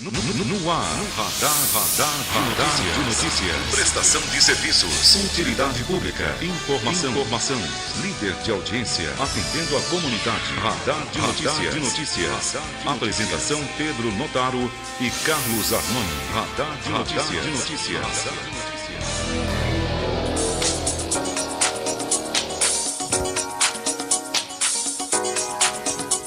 No ar, Radar de Notícias. Prestação de serviços. Utilidade pública. Informação. Líder de audiência. Atendendo a comunidade. Radar de Notícias. Apresentação Pedro Notaro e Carlos Armani. Radar de Notícias.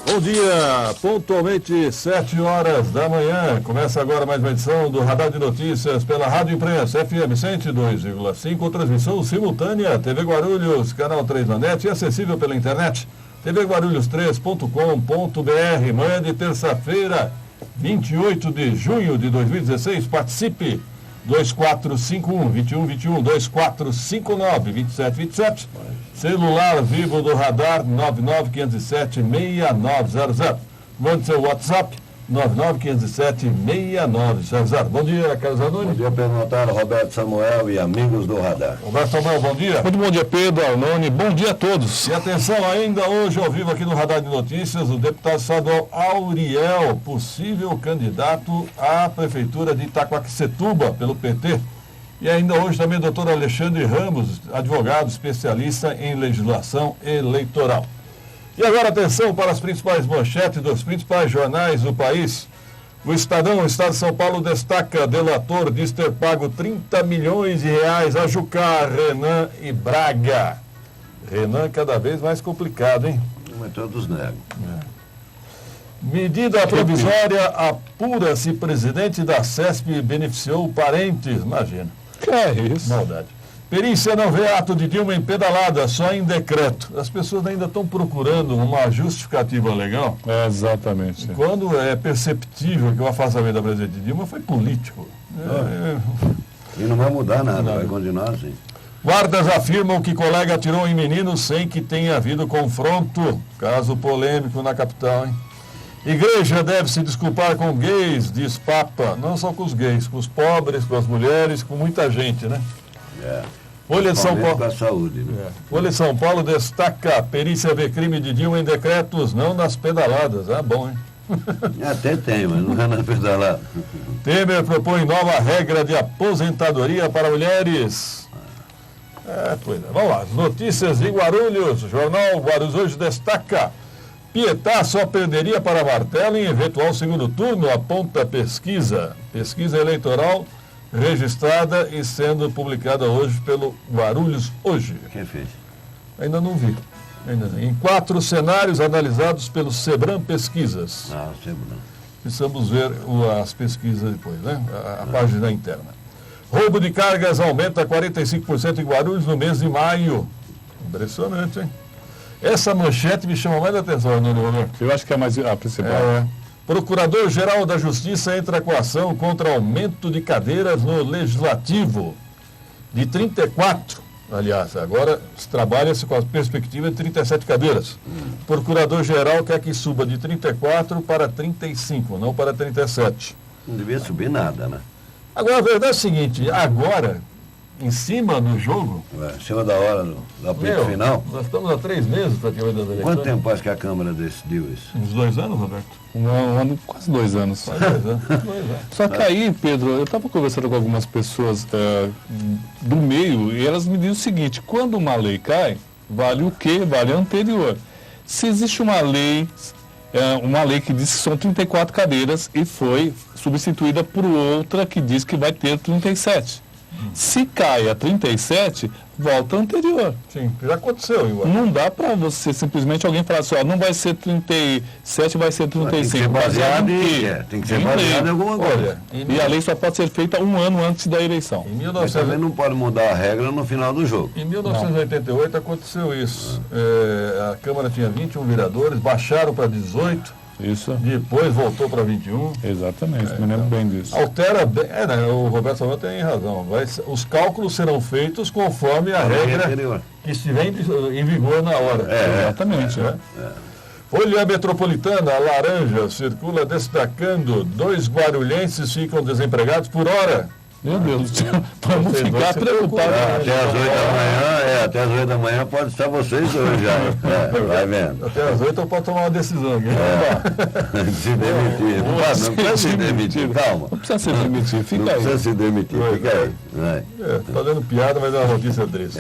Bom dia, pontualmente 7 horas da manhã. Começa agora mais uma edição do Radar de Notícias pela Rádio Imprensa FM 102,5, transmissão simultânea, TV Guarulhos, canal 3 na net e acessível pela internet, tvguarulhos3.com.br. Manhã de terça-feira, 28 de junho de 2016, participe. 2451-2121-2459-2727. Celular vivo do Radar 99507-6900. Mande seu WhatsApp 99507-6900. Bom dia, Carlos Armani. Bom dia, Pedro Notaro, Roberto Samuel e amigos do Radar. Roberto Samuel, bom dia. Muito bom dia, Pedro Armani. Bom dia a todos. E atenção, ainda hoje ao vivo aqui no Radar de Notícias, o deputado estadual Auriel, possível candidato à Prefeitura de Itaquaquecetuba pelo PT. E ainda hoje também o doutor Alexandre Ramos, advogado especialista em legislação eleitoral. E agora atenção para as principais manchetes dos principais jornais do país. O Estadão, o Estado de São Paulo, destaca: delator diz ter pago 30 milhões de reais a Jucá, Renan e Braga. Renan cada vez mais complicado, hein? Mas todos negam. Medida provisória apura se presidente da CESP beneficiou parentes. Imagina. Que é isso? Maldade. Perícia não vê ato de Dilma em pedalada, só em decreto. As pessoas ainda estão procurando uma justificativa legal. É, exatamente. Quando é perceptível que o afastamento da presidente Dilma foi político. E não vai mudar nada, vai continuar assim. Guardas afirmam que colega atirou em menino sem que tenha havido confronto. Caso polêmico na capital, hein? Igreja deve se desculpar com gays, diz Papa. Não só com os gays, com os pobres, com as mulheres, com muita gente, né? Folha de São Paulo. Com a saúde, né? Folha de São Paulo destaca: perícia vê crime de Dilma em decretos, não nas pedaladas. Ah, bom, hein? Até tem, mas não é na pedalada. Temer propõe nova regra de aposentadoria para mulheres. Pois é. Vamos lá. Notícias de Guarulhos. O jornal Guarulhos hoje destaca: Pietá só perderia para Martelo em eventual segundo turno, aponta pesquisa. Pesquisa eleitoral registrada e sendo publicada hoje pelo Guarulhos Hoje. Quem fez? Ainda não vi. Em 4 cenários analisados pelo Sebram Pesquisas. Sebram. Precisamos ver as pesquisas depois, né? A página interna. Roubo de cargas aumenta 45% em Guarulhos no mês de maio. Impressionante, hein? Essa manchete me chama mais a atenção, Nuno. Eu acho que é mais a principal. Procurador-Geral da Justiça entra com ação contra aumento de cadeiras no Legislativo. De 34, aliás, agora trabalha-se com a perspectiva de 37 cadeiras. Procurador-Geral quer que suba de 34 para 35, não para 37. Não devia subir nada, né? Agora, a verdade é a seguinte: agora, em cima do jogo... Em cima da hora do apito final. Nós estamos há 3 meses praticamente das eleições. Quanto tempo faz que a Câmara decidiu isso? Uns 2 anos, Roberto? Um ano, quase 2 anos. Quase 2 anos. Só que aí, Pedro, eu estava conversando com algumas pessoas do meio e elas me dizem o seguinte: quando uma lei cai, vale o quê? Vale a anterior. Se existe uma lei que diz que são 34 cadeiras e foi substituída por outra que diz que vai ter 37. Se cai a 37, volta a anterior. Sim, já aconteceu igual. Não dá para você simplesmente alguém falar assim: não vai ser 37, vai ser 35. Tem que ser baseado em alguma coisa. Olha, e a lei só pode ser feita 1 ano antes da eleição. Mas também não pode mudar a regra no final do jogo. Em 1988 aconteceu isso. A Câmara tinha 21 vereadores, baixaram para 18. Isso. Depois voltou para 21. Exatamente, me lembro bem disso. Altera bem. O Roberto Samuel tem razão. Os cálculos serão feitos conforme a regra anterior que estiver em vigor na hora. Exatamente. Folha Metropolitana, a laranja, circula destacando: 2 guarulhenses ficam desempregados por hora. Meu Deus do céu, vamos ficar preocupados. Até as 8 da manhã pode estar vocês hoje já. Vai vendo. Até as 8 eu posso tomar uma decisão aqui. Se demitir. Não precisa se demitir, calma. Não precisa se demitir, fica aí. Não precisa se demitir, fica aí. Está dando piada, mas é uma notícia triste.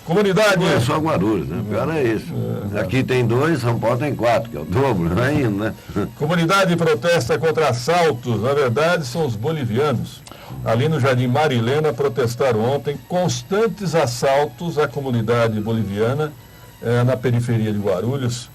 Comunidade. Não é só Guarulhos, né? O pior é isso. Aqui tem 2, São Paulo tem 4, que é o dobro, vai indo, né? Comunidade protesta contra assaltos. Na verdade, são os bolivianos. Ali no Jardim Marilena protestaram ontem constantes assaltos à comunidade boliviana na periferia de Guarulhos,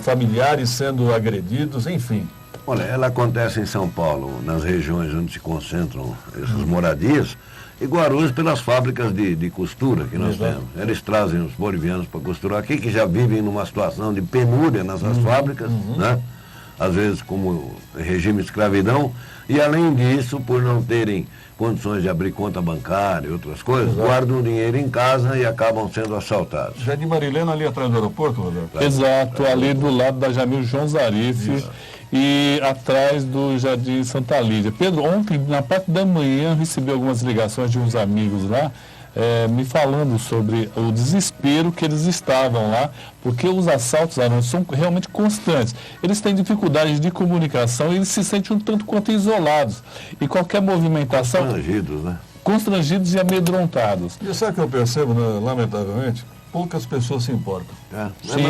familiares sendo agredidos, enfim. Olha, ela acontece em São Paulo, nas regiões onde se concentram essas moradias, e Guarulhos pelas fábricas de costura que nós temos. Eles trazem os bolivianos para costurar aqui, que já vivem numa situação de penúria nessas fábricas, né? Às vezes como regime de escravidão, e além disso, por não terem condições de abrir conta bancária e outras coisas, guardam o dinheiro em casa e acabam sendo assaltados. Jardim Marilena ali atrás do aeroporto, Roberto? Exato, ali do lado da Jamil João Zarif e atrás do Jardim Santa Lídia. Pedro, ontem, na parte da manhã, recebi algumas ligações de uns amigos lá, me falando sobre o desespero que eles estavam lá, porque os assaltos são realmente constantes. Eles têm dificuldades de comunicação e eles se sentem um tanto quanto isolados. E qualquer movimentação... Constrangidos, né? Constrangidos e amedrontados. E sabe o que eu percebo, né, lamentavelmente? Poucas pessoas se importam. Sim,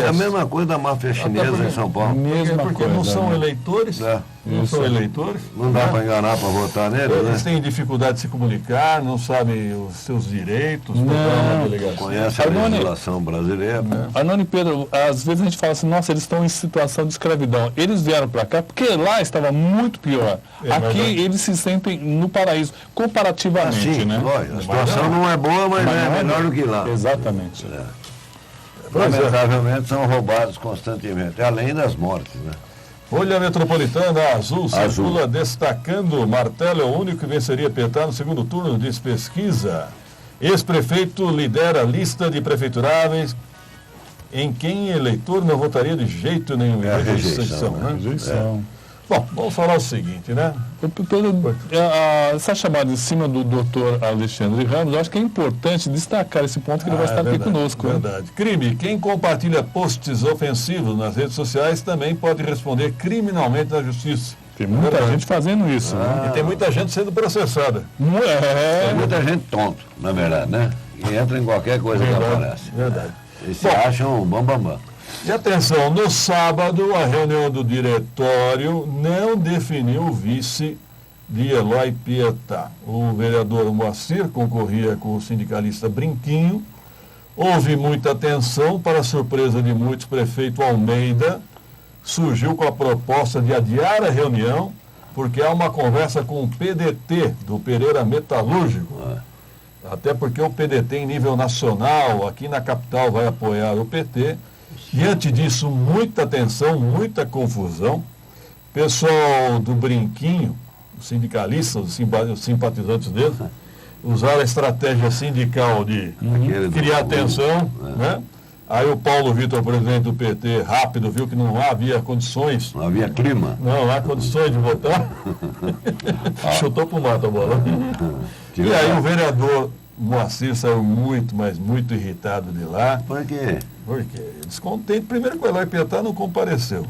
é a mesma coisa da máfia chinesa em São Paulo. Porque não são eleitores, não são eleitores. Não dá para enganar para votar neles, eles têm dificuldade de se comunicar, não sabem os seus direitos, conhece a legislação brasileira. Arnone e Pedro, às vezes a gente fala assim, nossa, eles estão em situação de escravidão. Eles vieram para cá porque lá estava muito pior. Aqui eles se sentem no paraíso, comparativamente, né? A situação não é boa, mas é melhor do que lá. Exatamente. Lamentavelmente são roubados constantemente, além das mortes, né? Folha Metropolitana Azul circula destacando: Martelo é o único que venceria Pietá no segundo turno, diz pesquisa. Ex-prefeito lidera lista de prefeituráveis em quem eleitor não votaria de jeito nenhum. Rejeição, né? Rejeição. Bom, vamos falar o seguinte, né? Essa chamada em cima do doutor Alexandre Ramos, eu acho que é importante destacar esse ponto que ele vai estar aqui conosco. Verdade. Crime. Quem compartilha posts ofensivos nas redes sociais também pode responder criminalmente na justiça. Tem muita gente fazendo isso. E tem muita gente sendo processada. Tem muita gente tonto, na verdade, né? E entra em qualquer coisa que aparece. Verdade. E se acham bam. E atenção, no sábado, a reunião do diretório não definiu o vice de Eloy Pietá. O vereador Moacir concorria com o sindicalista Brinquinho. Houve muita tensão, para a surpresa de muitos, prefeito Almeida surgiu com a proposta de adiar a reunião, porque há uma conversa com o PDT, do Pereira Metalúrgico. Até porque o PDT em nível nacional, aqui na capital, vai apoiar o PT. Diante disso, muita tensão, muita confusão. Pessoal do Brinquinho, os sindicalistas, os simpatizantes dele, usaram a estratégia sindical de criar tensão, né? Aí o Paulo Vitor, presidente do PT, rápido, viu que não havia condições. Não havia clima. Não há condições de votar. Chutou pro mato a bola. E aí o vereador Moacir saiu muito, mas muito irritado de lá. Por quê? Porque descontente. Primeiro que o Eloy Pietá não compareceu.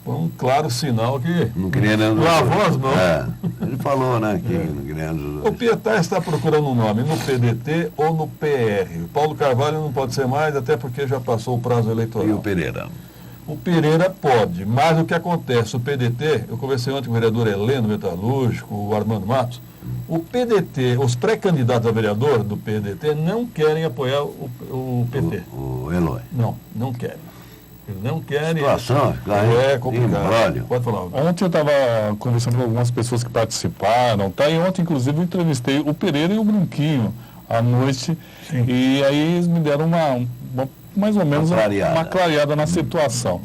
Foi um claro sinal que não queria lavou as mãos. Ele falou, né, que não queria o Pietá está procurando um nome no PDT ou no PR. O Paulo Carvalho não pode ser mais, até porque já passou o prazo eleitoral. E o Pereira? O Pereira pode, mas o que acontece? O PDT, eu conversei ontem com o vereador Heleno Metalúrgico, o Armando Matos. O PDT, os pré-candidatos a vereador do PDT não querem apoiar o PT. O Eloy? Não querem. Eles não querem. Situação, é complicado. Pode falar. Ontem eu estava conversando com algumas pessoas que participaram, e ontem, inclusive, eu entrevistei o Pereira e o Brinquinho à noite. Sim. E aí eles me deram mais ou menos uma clareada na situação.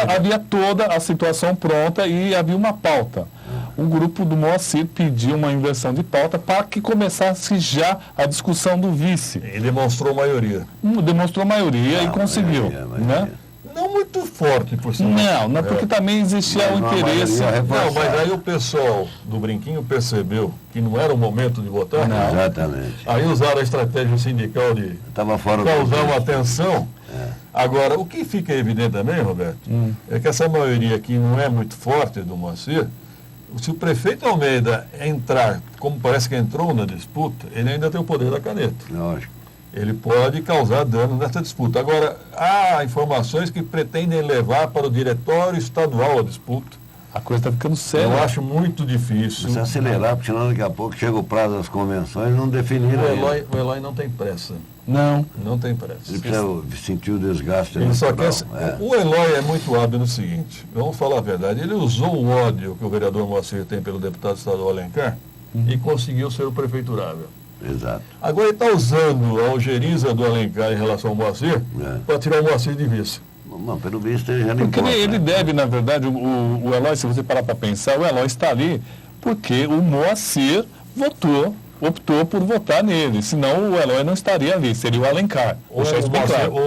Havia toda a situação pronta e havia uma pauta. O grupo do Moacir pediu uma inversão de pauta para que começasse já a discussão do vice. Ele demonstrou maioria. Demonstrou maioria e conseguiu. Né? Não muito muito forte, por sinal. Não, porque também existia o interesse. Não, mas aí o pessoal do Brinquinho percebeu que não era o momento de votar. Não. Exatamente. Aí usaram a estratégia sindical de causar uma tensão. Agora, o que fica evidente também, Roberto, é que essa maioria aqui não é muito forte do Moacir. Se o prefeito Almeida entrar, como parece que entrou na disputa, ele ainda tem o poder da caneta. Lógico. Ele pode causar dano nessa disputa. Agora, há informações que pretendem levar para o diretório estadual a disputa. A coisa está ficando séria. Eu acho muito difícil. Se acelerar, porque senão daqui a pouco chega o prazo das convenções, não definiram ainda. O Eloy não tem pressa. Não tem pressa. Ele precisa sentir o desgaste. Ele só quer... O Eloy é muito hábil no seguinte, vamos falar a verdade, ele usou o ódio que o vereador Moacir tem pelo deputado estadual Alencar e conseguiu ser o prefeiturável. Exato. Agora ele está usando a algeriza do Alencar em relação ao Moacir para tirar o Moacir de vice. Não, pelo visto ele já não porque importa. Ele deve, na verdade, o Eloy, se você parar para pensar, o Eloy está ali porque o Moacir optou por votar nele, senão o Eloy não estaria ali, seria o Alencar. Ou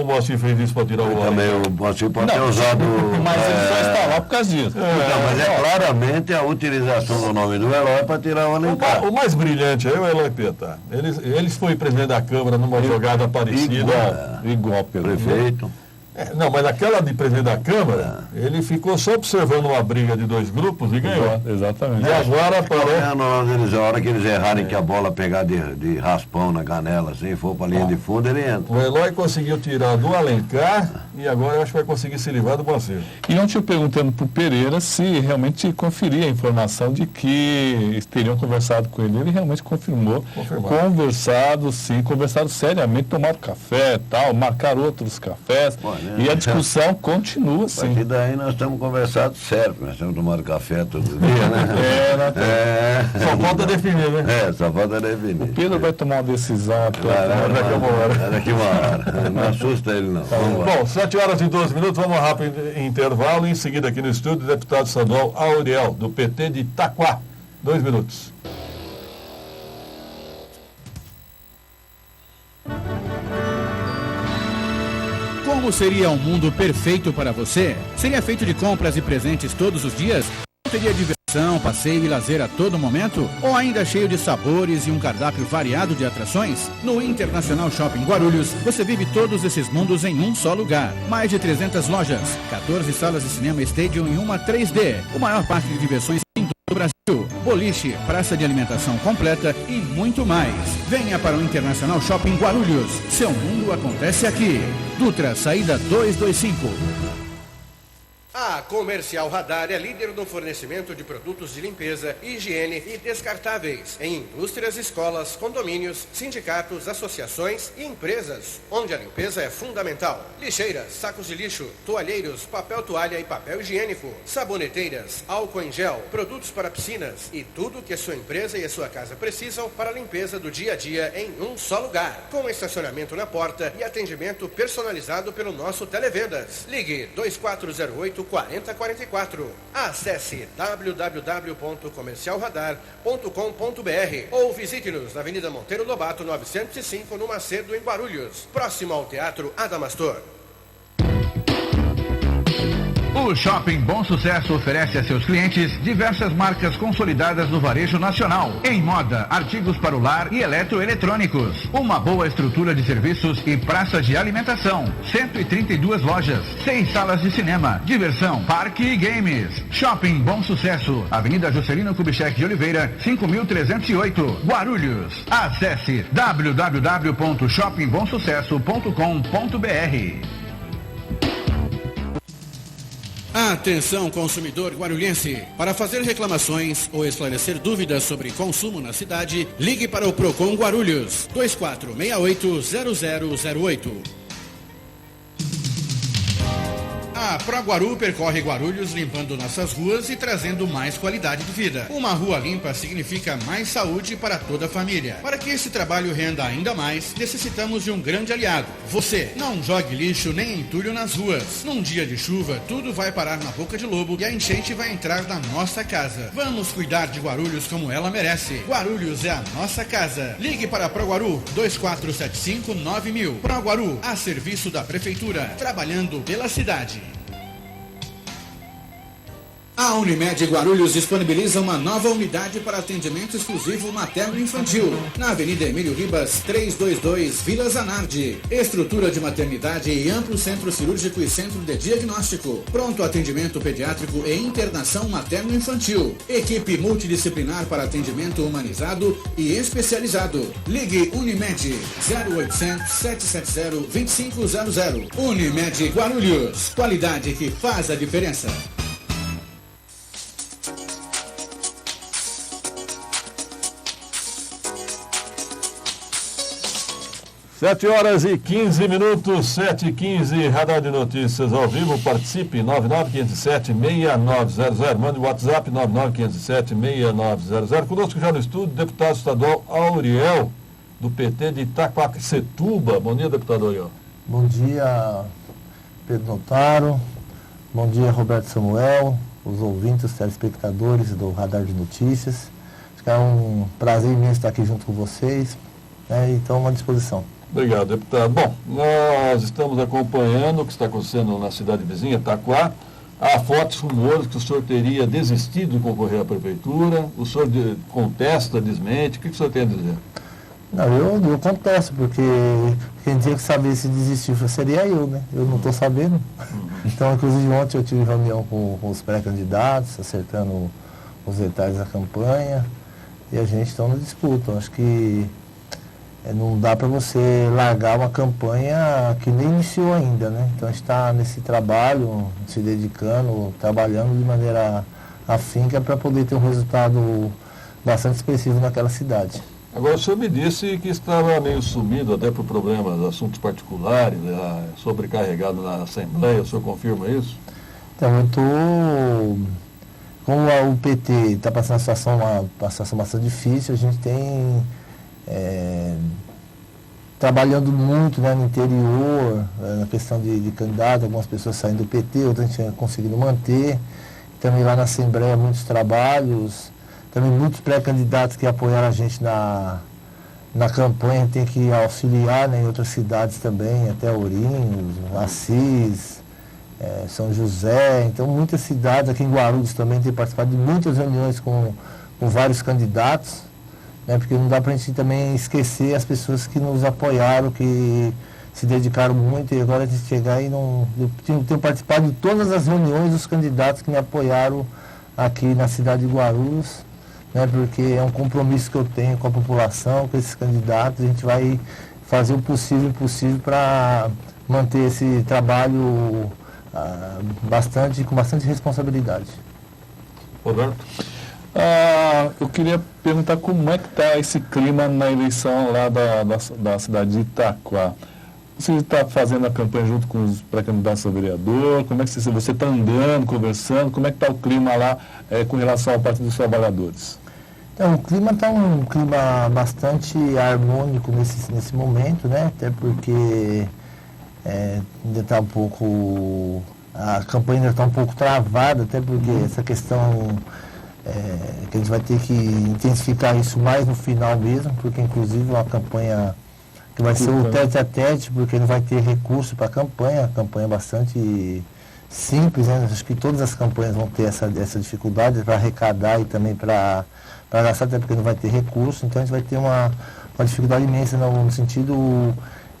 o Moacir fez isso para tirar o Alencar. Também o Moacir pode ter usado... Mas ele só está lá por causa disso. Mas é claramente a utilização do nome do Eloy para tirar o Alencar. O mais brilhante é o Eloy Pietá. Ele foi presidente da Câmara numa jogada parecida. Igual pelo prefeito. Não, mas naquela de presidente da Câmara, ele ficou só observando uma briga de dois grupos e ganhou. Exatamente. E agora parou. A hora que eles errarem que a bola pegar de raspão na canela, assim, for para a linha de fundo, ele entra. O Eloy conseguiu tirar do Alencar e agora eu acho que vai conseguir se livrar do Moacir. E ontem eu perguntando para o Pereira se realmente conferia a informação de que teriam conversado com ele. Ele realmente confirmou. Conversado seriamente, tomaram café e tal, marcaram outros cafés. E a discussão continua assim. A partir daí nós estamos conversando sério, nós estamos tomando café todo dia, né? Só falta definir, né? Só falta definir. O Pedro vai tomar uma decisão daqui uma hora. Não assusta ele, não. Bom, 7h12, vamos a rápido intervalo. Em seguida, aqui no estúdio, o deputado estadual Auriel, do PT de Itaquá. 2 minutos. Como seria um mundo perfeito para você? Seria feito de compras e presentes todos os dias? Teria diversão, passeio e lazer a todo momento? Ou ainda cheio de sabores e um cardápio variado de atrações? No Internacional Shopping Guarulhos, você vive todos esses mundos em um só lugar. Mais de 300 lojas, 14 salas de cinema Stadium e uma 3D. O maior parque de diversões do Brasil, boliche, praça de alimentação completa e muito mais. Venha para o Internacional Shopping Guarulhos. Seu mundo acontece aqui. Dutra, saída 225. A Comercial Radar é líder no fornecimento de produtos de limpeza, higiene e descartáveis em indústrias, escolas, condomínios, sindicatos, associações e empresas, onde a limpeza é fundamental. Lixeiras, sacos de lixo, toalheiros, papel toalha e papel higiênico, saboneteiras, álcool em gel, produtos para piscinas e tudo que a sua empresa e a sua casa precisam para a limpeza do dia a dia em um só lugar, com estacionamento na porta e atendimento personalizado pelo nosso televendas. Ligue 2408 4044. Acesse www.comercialradar.com.br ou visite-nos na Avenida Monteiro Lobato 905 no Macedo, em Guarulhos, próximo ao Teatro Adamastor. O Shopping Bom Sucesso oferece a seus clientes diversas marcas consolidadas do varejo nacional, em moda, artigos para o lar e eletroeletrônicos. Uma boa estrutura de serviços e praça de alimentação. 132 lojas, 6 salas de cinema, diversão, parque e games. Shopping Bom Sucesso, Avenida Juscelino Kubitschek de Oliveira, 5308, Guarulhos. Acesse www.shoppingbomsucesso.com.br. Atenção, consumidor guarulhense. Para fazer reclamações ou esclarecer dúvidas sobre consumo na cidade, ligue para o Procon Guarulhos, 2468-0008. A ProGuaru percorre Guarulhos limpando nossas ruas e trazendo mais qualidade de vida. Uma rua limpa significa mais saúde para toda a família. Para que esse trabalho renda ainda mais, necessitamos de um grande aliado. Você. Não jogue lixo nem entulho nas ruas. Num dia de chuva, tudo vai parar na boca de lobo e a enchente vai entrar na nossa casa. Vamos cuidar de Guarulhos como ela merece. Guarulhos é a nossa casa. Ligue para a ProGuaru 2475-9000. ProGuaru, a serviço da Prefeitura, trabalhando pela cidade. A Unimed Guarulhos disponibiliza uma nova unidade para atendimento exclusivo materno-infantil, na Avenida Emílio Ribas, 322, Vila Zanardi. Estrutura de maternidade e amplo centro cirúrgico e centro de diagnóstico. Pronto atendimento pediátrico e internação materno-infantil. Equipe multidisciplinar para atendimento humanizado e especializado. Ligue Unimed 0800 770 2500. Unimed Guarulhos. Qualidade que faz a diferença. 7h15, 7h15, Radar de Notícias ao vivo, participe, 99507-6900, mande o WhatsApp, 99507-6900. Conosco já no estúdio, deputado estadual Auriel, do PT de Itaquaquecetuba. Bom dia, deputado Auriel. Bom dia, Pedro Notaro, bom dia, Roberto Samuel, os ouvintes, os telespectadores do Radar de Notícias. Acho que é um prazer imenso estar aqui junto com vocês, né, e estamos à disposição. Obrigado, deputado. Bom, nós estamos acompanhando o que está acontecendo na cidade vizinha, Itaquá. Há fortes rumores que o senhor teria desistido de concorrer à prefeitura. O senhor contesta, desmente. O que o senhor tem a dizer? Não, eu contesto, porque quem tinha que saber se desistir seria eu, né? Eu não estou sabendo. Então, inclusive, ontem eu tive reunião com os pré-candidatos, acertando os detalhes da campanha. E a gente está na disputa. Acho que não dá para você largar uma campanha que nem iniciou ainda, né? Então a gente está nesse trabalho, se dedicando, trabalhando de maneira afinca para poder ter um resultado bastante expressivo naquela cidade. Agora, o senhor me disse que estava meio sumido até por problemas, assuntos particulares, sobrecarregado na Assembleia. O senhor confirma isso? Então, eu estou... Como o PT está passando uma situação bastante difícil, a gente tem... trabalhando muito, né, no interior, na questão de candidato, algumas pessoas saindo do PT, outras a gente conseguindo manter. Também lá na Assembleia muitos trabalhos, também muitos pré-candidatos que apoiaram a gente na campanha, tem que auxiliar, né, em outras cidades também, até Ourinhos, Assis, São José. Então muitas cidades, aqui em Guarulhos também tem participado de muitas reuniões com vários candidatos. Porque não dá para a gente também esquecer as pessoas que nos apoiaram, que se dedicaram muito, e agora a gente chegar e não... Eu tenho participado de todas as reuniões dos candidatos que me apoiaram aqui na cidade de Guarulhos, né, porque é um compromisso que eu tenho com a população, com esses candidatos. A gente vai fazer o possível e impossível para manter esse trabalho com bastante responsabilidade. Roberto? Eu queria perguntar como é que está esse clima na eleição lá da cidade de Itaquá. Você está fazendo a campanha junto com os pré-candidatos a vereador? Como é que você está andando, conversando? Como é que está o clima lá com relação ao Partido dos Trabalhadores? Então, o clima está um clima bastante harmônico nesse momento, né? Até porque ainda está um pouco... A campanha ainda está um pouco travada, até porque essa questão... que a gente vai ter que intensificar isso mais no final mesmo, porque inclusive uma campanha que vai ser o tete a tete, porque não vai ter recurso para a campanha é bastante simples, né? Acho que todas as campanhas vão ter essa dificuldade para arrecadar e também para gastar, até porque não vai ter recurso. Então a gente vai ter uma dificuldade imensa no sentido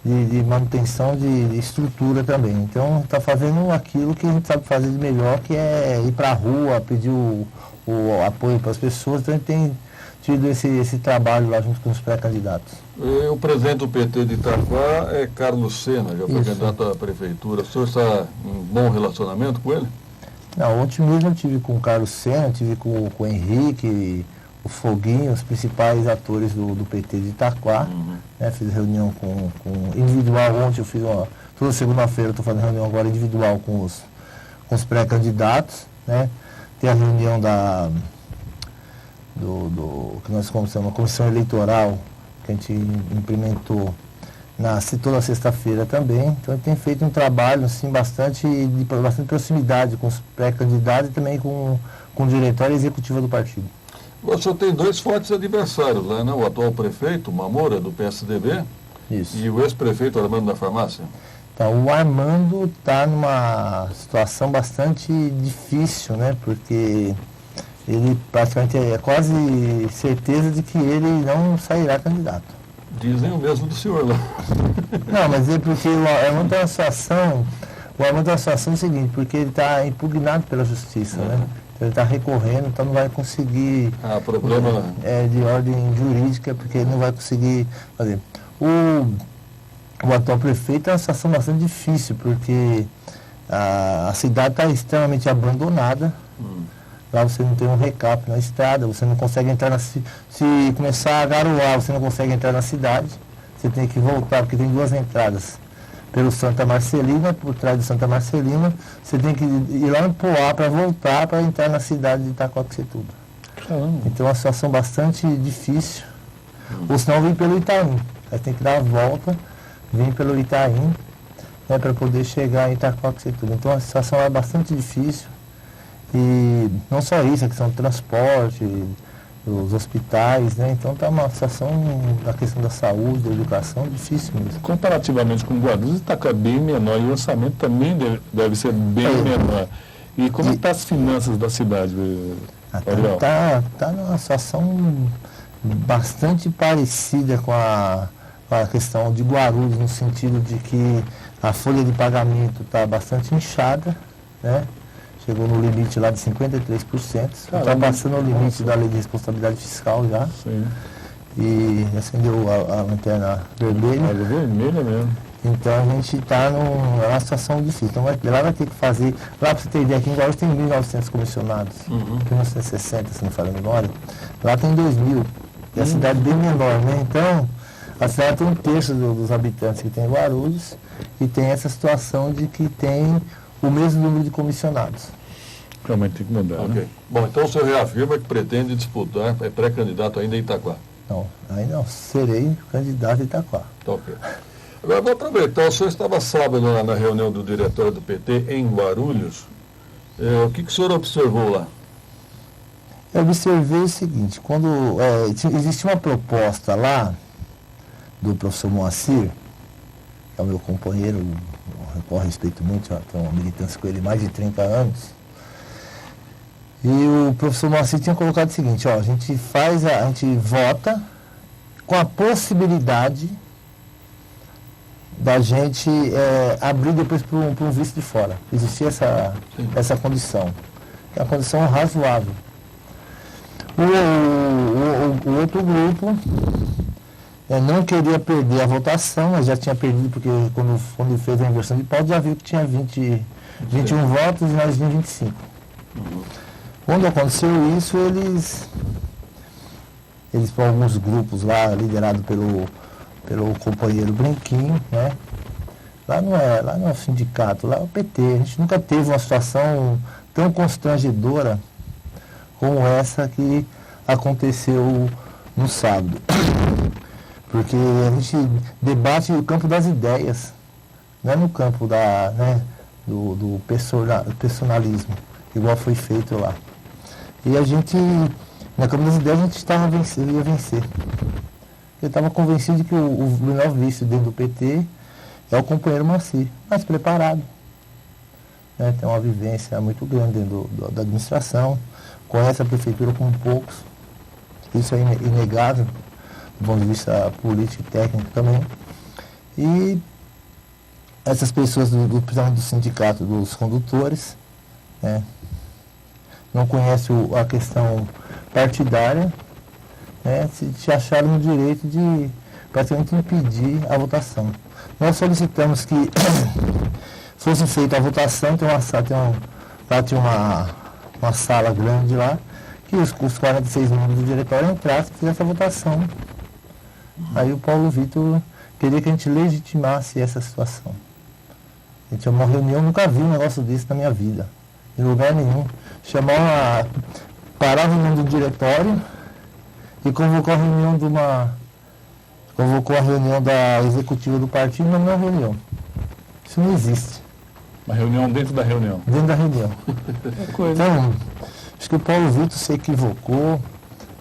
de manutenção de estrutura também. Então está fazendo aquilo que a gente sabe fazer de melhor, que é ir para a rua, pedir o apoio para as pessoas. Então a gente tem tido esse trabalho lá junto com os pré-candidatos. O presidente do PT de Itaquá é Carlos Sena, já foi candidato à prefeitura. O senhor está em bom relacionamento com ele? Não, ontem mesmo eu tive com o Carlos Sena, tive com o Henrique, o Foguinho, os principais atores do PT de Itaquá. Né, fiz reunião com individual ontem, eu fiz toda segunda-feira eu estou fazendo reunião agora individual com os pré-candidatos, né? Tem a reunião que nós começamos, uma comissão eleitoral, que a gente implementou toda sexta-feira também. Então, tem feito um trabalho assim, bastante proximidade com os pré-candidatos e também com o diretório executivo do partido. O senhor tem dois fortes adversários lá, né? O atual prefeito, Mamora, do PSDB, Isso. E o ex-prefeito Armando da Farmácia. Então, o Armando está numa situação bastante difícil, né? Porque ele praticamente é quase certeza de que ele não sairá candidato. Dizem o mesmo do senhor lá. Não, mas é porque o Armando tem uma situação, seguinte, porque ele está impugnado pela justiça, né? Ele está recorrendo, então não vai conseguir. Problema de ordem jurídica, porque ele não vai conseguir fazer. O atual prefeito é uma situação bastante difícil, porque a cidade está extremamente abandonada. Lá você não tem um recap na estrada, você não consegue entrar se começar a garoar, você não consegue entrar na cidade. Você tem que voltar, porque tem 2 entradas. Pelo Santa Marcelina, por trás do Santa Marcelina, você tem que ir lá em Poá para voltar para entrar na cidade de Itaquaquecetuba. Então é uma situação bastante difícil. Ou senão vem pelo Itaim. Aí tem que dar a volta, vir pelo Itaim, né, para poder chegar em Itaquaquecetuba. Então a situação é bastante difícil. E não só isso, a questão do transporte, os hospitais, né? Então está uma situação da questão da saúde, da educação, difícil mesmo. Comparativamente com Guarulhos, Itaquá é bem menor e o orçamento também deve ser bem menor. E como está as finanças da cidade, Ariel? Está numa situação bastante parecida com a questão de Guarulhos, no sentido de que a folha de pagamento está bastante inchada, né? Chegou no limite lá de 53%, está passando o limite da lei de responsabilidade fiscal já. Sim. E acendeu a lanterna vermelha. A vermelha mesmo. Então a gente está numa situação difícil. Então lá vai ter que fazer. Lá para você ter ideia, aqui em Guarulhos tem 1.900 comissionados. 1960, se não falando agora. Lá tem 2.000. E a cidade bem menor, né? Então, a cidade tem 1/3 dos habitantes que tem em Guarulhos e tem essa situação de que tem o mesmo número de comissionados. Realmente tem que mudar, né? Bom, então o senhor reafirma que pretende disputar, é pré-candidato ainda em Itaquá? Não, ainda não. Serei candidato em Itaquá. Tá ok. Agora vou aproveitar, o senhor estava sábado lá na reunião do diretório do PT em Guarulhos. O que o senhor observou lá? Eu observei o seguinte, quando existe uma proposta lá do professor Moacir, que é o meu companheiro, eu respeito muito, tenho uma militância com ele há mais de 30 anos. E o professor Moacir tinha colocado o seguinte, a gente vota com a possibilidade da gente abrir depois para um vice de fora. Existia essa condição, que é uma condição razoável. O outro grupo não queria perder a votação, mas já tinha perdido, porque quando fez a inversão de pauta, já viu que tinha 21 votos e nós 25. Quando aconteceu isso, eles alguns grupos lá, liderados pelo companheiro Brinquinho, né? Lá não é o sindicato, lá é o PT. A gente nunca teve uma situação tão constrangedora como essa que aconteceu no sábado. Porque a gente debate o campo das ideias, não é no campo do personalismo, igual foi feito lá. E a gente, na campo das ideias, a gente ia vencer. Eu estava convencido de que o melhor vice dentro do PT é o companheiro Moacir, mais preparado. Né? Tem uma vivência muito grande dentro da administração, conhece a prefeitura como poucos, isso é inegável, do ponto de vista político e técnico também. E essas pessoas, principalmente do sindicato dos condutores, né, não conhecem a questão partidária, né, se acharam no direito de praticamente impedir a votação. Nós solicitamos que fosse feita a votação, tinha uma sala grande lá, que os 46 membros do diretório entrassem e fizessem a votação. Aí o Paulo Vitor queria que a gente legitimasse essa situação. A gente chamou uma reunião, nunca vi um negócio desse na minha vida, em lugar nenhum. Parar a reunião do diretório e convocou a reunião da executiva do partido na mesma reunião. Isso não existe. Uma reunião dentro da reunião? Dentro da reunião. Então, acho que o Paulo Vitor se equivocou.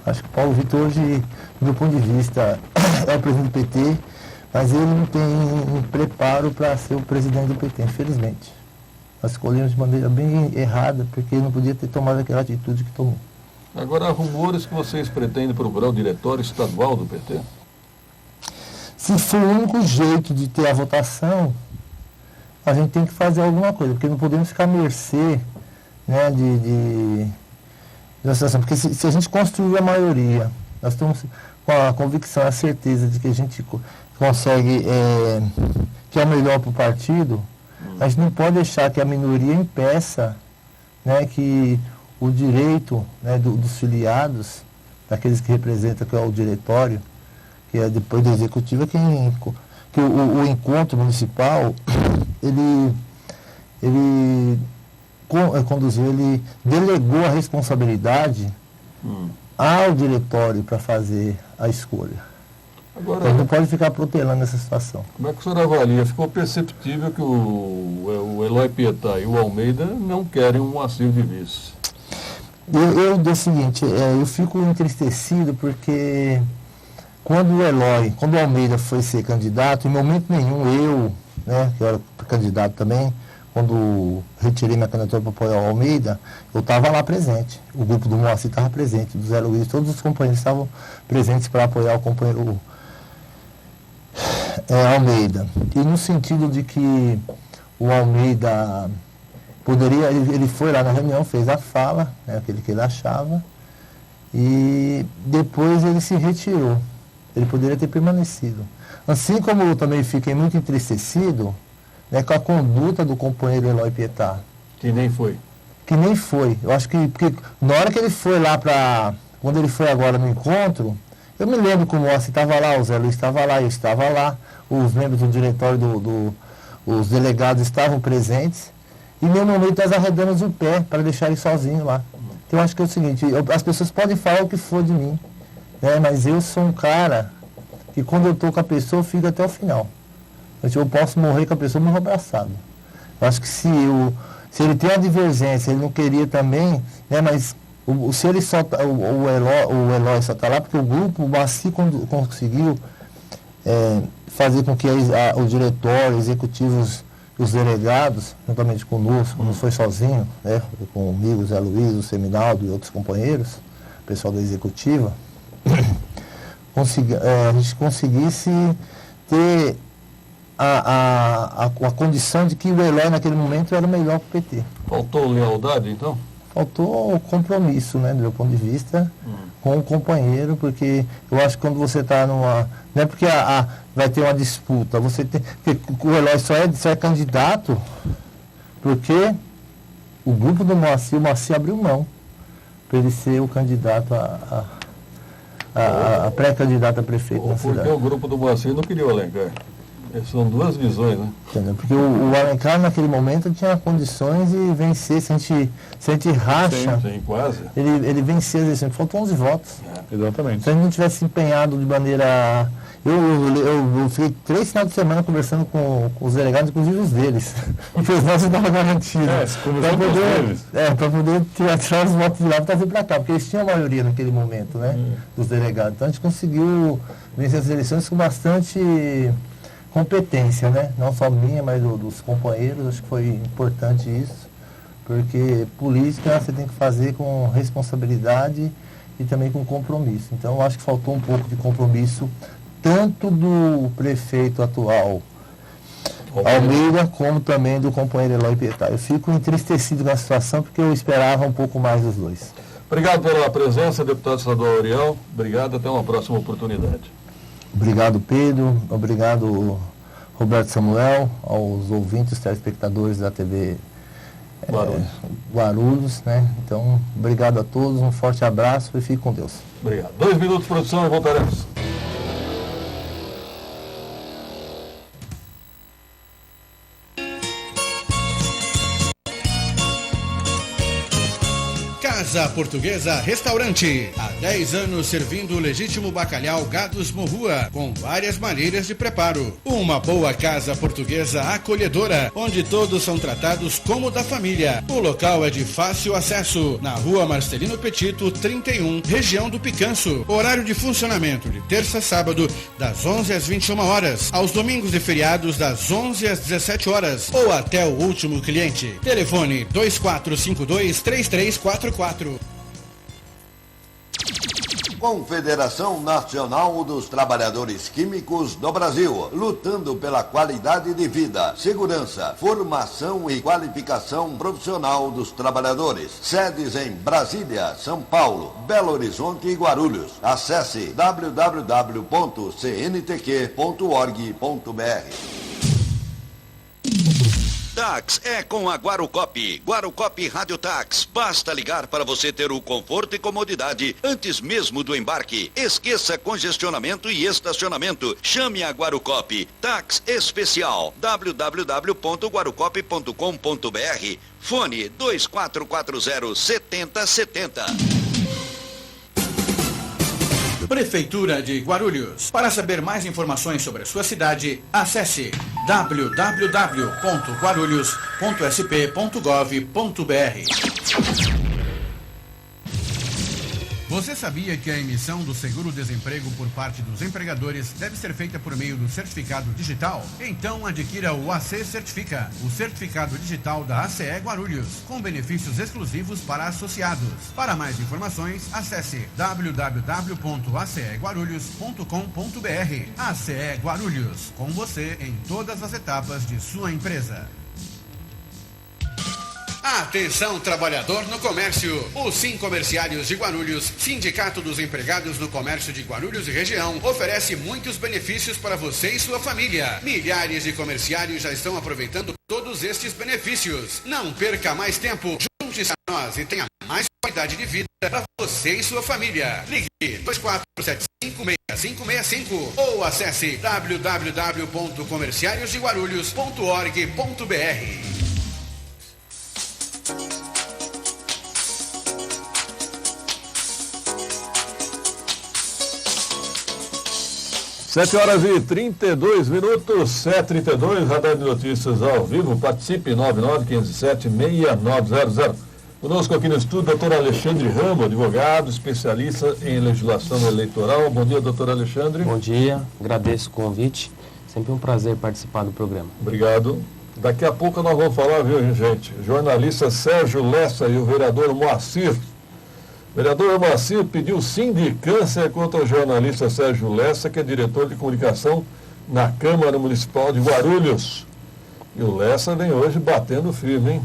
Acho que o Paulo Vitor hoje, do ponto de vista, é o presidente do PT, mas ele não tem um preparo para ser o presidente do PT, infelizmente. Nós escolhemos de maneira bem errada, porque ele não podia ter tomado aquela atitude que tomou. Agora, há rumores que vocês pretendem procurar o diretório estadual do PT? Se for o único jeito de ter a votação, a gente tem que fazer alguma coisa, porque não podemos ficar à mercê, né, da situação. Porque se a gente construir a maioria, nós estamos com a convicção, a certeza de que a gente consegue, que é o melhor para o partido, a gente não pode deixar que a minoria impeça, né, que o direito, né, dos filiados, daqueles que representam, que é o diretório, que é depois do executivo, que o encontro municipal, ele conduziu, ele delegou a responsabilidade ao diretório para fazer a escolha. Agora, então não pode ficar protelando essa situação. Como é que o senhor avalia? Ficou perceptível que o Eloy Pietá e o Almeida não querem um Moacir de vice. Eu do seguinte, eu fico entristecido porque quando o Almeida foi ser candidato, em momento nenhum eu, né, que eu era candidato também, quando retirei minha candidatura para apoiar o Almeida, eu estava lá presente. O grupo do Moacir estava presente, do Zé Luiz, todos os companheiros estavam presentes para apoiar o companheiro Almeida. E no sentido de que o Almeida poderia, ele foi lá na reunião, fez a fala, né, aquele que ele achava, e depois ele se retirou. Ele poderia ter permanecido. Assim como eu também fiquei muito entristecido, né, com a conduta do companheiro Eloy Pietá. Que nem foi. Que nem foi. Eu acho que porque na hora que ele foi lá quando ele foi agora no encontro, eu me lembro que o Moacir estava lá, o Zé Luiz estava lá, eu estava lá, os membros do diretório, os delegados estavam presentes, e em nenhum momento nós arredamos o pé para deixar ele sozinho lá. Então eu acho que é o seguinte, as pessoas podem falar o que for de mim, né, mas eu sou um cara que quando eu estou com a pessoa, eu fico até o final. Eu posso morrer com a pessoa, morro abraçado. Eu acho que se ele tem uma divergência, ele não queria também, né, mas se ele só o Eloy só está lá, porque o grupo, o Moacir conseguiu fazer com que o diretório, executivos, os delegados, juntamente conosco, não foi sozinho, né, comigo, o Zé Luiz, o Seminaldo e outros companheiros, o pessoal da executiva, a gente conseguisse ter a condição de que o Eloy naquele momento era o melhor para o PT. Faltou lealdade, então? Faltou compromisso, né, do meu ponto de vista, com o companheiro, porque eu acho que quando você está numa... Não é porque vai ter uma disputa, você tem... Porque o Eloy só é candidato porque o grupo do Moacir, o Moacir abriu mão para ele ser o candidato a pré-candidato a prefeito na cidade. Porque o grupo do Moacir não queria o Alencar. São duas visões, né? Entendeu? Porque o Alencar naquele momento tinha condições de vencer, se a gente racha, sim, quase. Ele vencia as eleições, faltam 11 votos. Exatamente. Se a gente não tivesse empenhado de maneira... Eu fiquei 3 finais de semana conversando com os delegados, inclusive os deles, porque os nossos estavam garantidos. Para poder tirar os votos de lá e trazer para cá, porque eles tinham a maioria naquele momento, né? Dos delegados. Então a gente conseguiu vencer as eleições com bastante competência, né? Não só minha, mas dos companheiros. Acho que foi importante isso, porque política você tem que fazer com responsabilidade e também com compromisso. Então eu acho que faltou um pouco de compromisso tanto do prefeito atual Almeida, como também do companheiro Eloy Pietá. Eu fico entristecido com a situação porque eu esperava um pouco mais dos dois. Obrigado pela presença, deputado estadual Auriel. Obrigado, até uma próxima oportunidade. Obrigado, Pedro. Obrigado, Roberto Samuel, aos ouvintes, telespectadores da TV Guarulhos, né? Então, obrigado a todos, um forte abraço e fique com Deus. Obrigado. 2 minutos de produção e voltaremos. Casa Portuguesa Restaurante. Há 10 anos servindo o legítimo bacalhau Gados Morrua, com várias maneiras de preparo. Uma boa casa portuguesa acolhedora, onde todos são tratados como da família. O local é de fácil acesso, na Rua Marcelino Petito, 31, região do Picanço. Horário de funcionamento de terça a sábado, das 11 às 21 horas. Aos domingos e feriados, das 11 às 17 horas. Ou até o último cliente. Telefone 2452-3344. Confederação Nacional dos Trabalhadores Químicos do Brasil, lutando pela qualidade de vida, segurança, formação e qualificação profissional dos trabalhadores. Sedes em Brasília, São Paulo, Belo Horizonte e Guarulhos. Acesse www.cntq.org.br. Tax é com a Guarucop. Guarucop Rádio Tax. Basta ligar para você ter o conforto e comodidade antes mesmo do embarque. Esqueça congestionamento e estacionamento. Chame a Guarucop. Tax especial. www.guarucop.com.br. Fone 2440-7070. Prefeitura de Guarulhos. Para saber mais informações sobre a sua cidade, acesse www.guarulhos.sp.gov.br. Você sabia que a emissão do seguro-desemprego por parte dos empregadores deve ser feita por meio do certificado digital? Então adquira o AC Certifica, o certificado digital da ACE Guarulhos, com benefícios exclusivos para associados. Para mais informações, acesse www.aceguarulhos.com.br. ACE Guarulhos, com você em todas as etapas de sua empresa. Atenção, trabalhador no comércio. O Sim Comerciários de Guarulhos, Sindicato dos Empregados no Comércio de Guarulhos e região, oferece muitos benefícios para você e sua família. Milhares de comerciários já estão aproveitando todos estes benefícios. Não perca mais tempo. Junte-se a nós e tenha mais qualidade de vida para você e sua família. Ligue 24756565 ou acesse www.comerciariosdeguarulhos.org.br. 7h32, 7h32, Radar de Notícias ao vivo. Participe, 9915-6900. Conosco aqui no estúdio, doutor Alexandre Ramos, advogado, especialista em legislação eleitoral. Bom dia, doutor Alexandre. Bom dia, agradeço o convite. Sempre um prazer participar do programa. Obrigado. Daqui a pouco nós vamos falar, viu, gente? Jornalista Sérgio Lessa e o vereador Moacir. O vereador Moacir pediu sindicância contra o jornalista Sérgio Lessa, que é diretor de comunicação na Câmara Municipal de Guarulhos. E o Lessa vem hoje batendo firme, hein?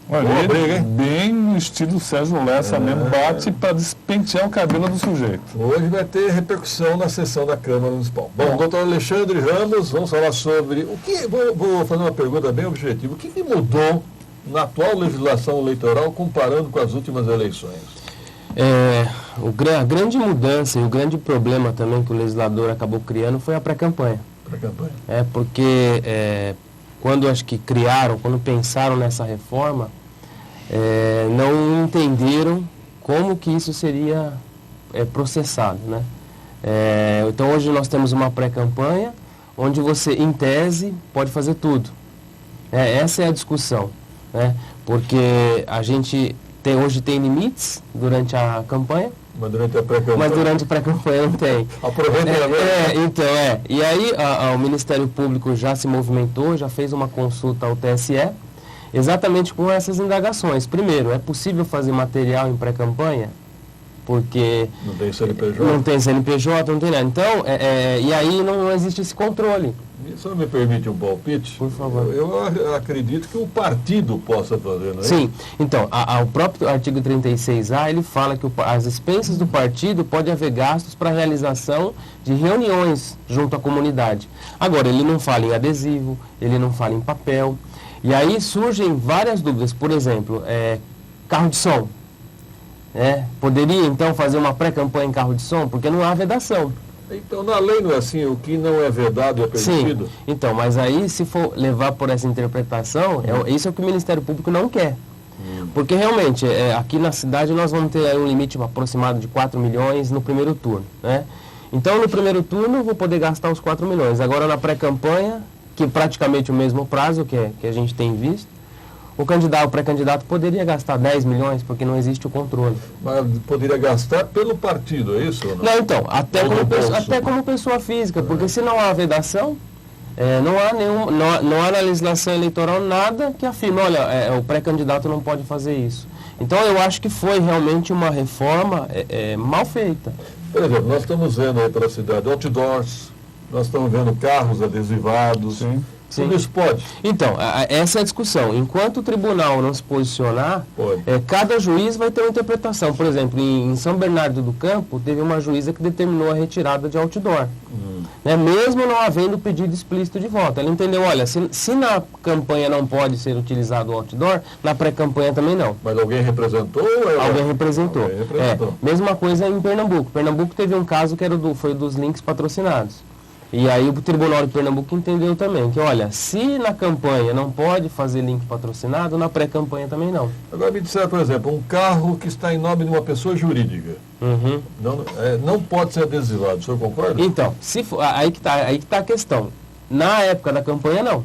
Olha, boa briga, hein? Bem no estilo Sérgio Lessa mesmo, bate para despentear o cabelo do sujeito. Hoje vai ter repercussão na sessão da Câmara Municipal. Bom, doutor Alexandre Ramos, vamos falar sobre o que. Vou fazer uma pergunta bem objetiva. O que mudou na atual legislação eleitoral comparando com as últimas eleições? A grande mudança e o grande problema também que o legislador acabou criando foi a pré-campanha. Porque quando acho que quando pensaram nessa reforma, não entenderam como que isso seria processado, né? Então hoje nós temos uma pré-campanha onde você, em tese, pode fazer tudo. Essa é a discussão, né? Porque a gente hoje tem limites durante a campanha. Mas durante a pré-campanha? Mas durante a pré-campanha não tem. Aproveita E aí o Ministério Público já se movimentou, já fez uma consulta ao TSE, exatamente com essas indagações. Primeiro, é possível fazer material em pré-campanha? Porque não tem CNPJ? Não tem CNPJ, não tem nada. Então, e aí não existe esse controle. Só me permite um palpite? Por favor. Eu acredito que o partido possa fazer, não é? Sim. Então, o próprio artigo 36A, ele fala que as expensas do partido pode haver gastos para a realização de reuniões junto à comunidade. Agora, ele não fala em adesivo, ele não fala em papel. E aí surgem várias dúvidas. Por exemplo, carro de som. Poderia, então, fazer uma pré-campanha em carro de som? Porque não há vedação. Então, na lei não é assim, o que não é vedado é permitido? Sim, então, mas aí se for levar por essa interpretação, isso é o que o Ministério Público não quer. Porque realmente, aqui na cidade nós vamos ter um limite aproximado de 4 milhões no primeiro turno, né? Então, no primeiro turno, eu vou poder gastar os 4 milhões. Agora, na pré-campanha, que é praticamente o mesmo prazo que a gente tem visto, o pré-candidato poderia gastar 10 milhões, porque não existe o controle. Mas poderia gastar pelo partido, é isso? Não, então, até como pessoa física, porque se não há vedação, não há na legislação eleitoral nada que afirme, olha, o pré-candidato não pode fazer isso. Então, eu acho que foi realmente uma reforma mal feita. Por exemplo, nós estamos vendo aí pela cidade outdoors, nós estamos vendo carros adesivados. Sim. Tudo isso pode? Então, essa é a discussão. Enquanto o tribunal não se posicionar, cada juiz vai ter uma interpretação. Por exemplo, em São Bernardo do Campo, teve uma juíza que determinou a retirada de outdoor. Né? Mesmo não havendo pedido explícito de voto. Ela entendeu, olha, se na campanha não pode ser utilizado o outdoor, na pré-campanha também não. Mas alguém representou? Alguém representou. Mesma coisa em Pernambuco. Pernambuco teve um caso que foi dos links patrocinados. E aí o Tribunal de Pernambuco entendeu também que, olha, se na campanha não pode fazer link patrocinado, na pré-campanha também não. Agora me disseram, por exemplo, um carro que está em nome de uma pessoa jurídica, não pode ser adesivado, o senhor concorda? Então, aí que tá a questão. Na época da campanha, não.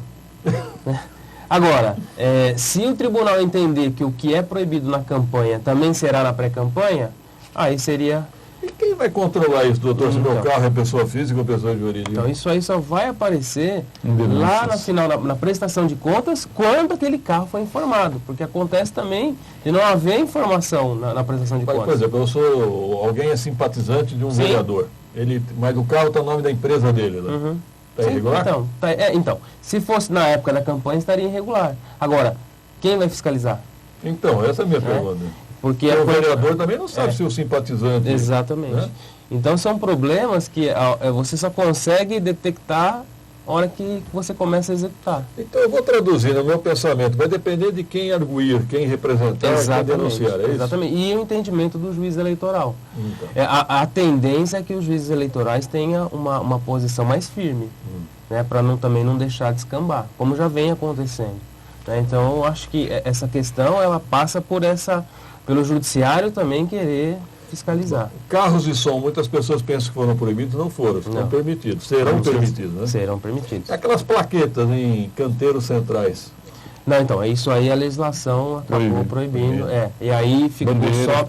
Agora, se o tribunal entender que o que é proibido na campanha também será na pré-campanha, aí seria... E quem vai controlar isso, doutor? Se meu carro é pessoa física ou pessoa jurídica? Então, isso aí só vai aparecer lá no final, na prestação de contas, quando aquele carro foi informado. Porque acontece também de não haver informação na prestação de contas. Por exemplo, alguém é simpatizante de um vereador, mas o carro está no nome da empresa dele, né? Está irregular? Então, se fosse na época da campanha, estaria irregular. Agora, quem vai fiscalizar? Então, essa é a minha pergunta. Porque o vereador também não sabe se o simpatizante... Exatamente. Né? Então, são problemas que você só consegue detectar na hora que você começa a executar. Então, eu vou traduzir no meu pensamento. Vai depender de quem arguir, quem representar, quem denunciar, é isso? Exatamente. E o entendimento do juiz eleitoral. Então. A tendência é que os juízes eleitorais tenham uma posição mais firme, né, para também não deixar de escambar, como já vem acontecendo. Né? Então, eu acho que essa questão ela passa pelo judiciário também querer fiscalizar. Bom, carros de som, muitas pessoas pensam que foram proibidos, não foram, estão permitidos, serão permitidos, né? Serão permitidos. Aquelas plaquetas em canteiros centrais. Não, então, isso aí a legislação acabou proibindo. E aí ficou só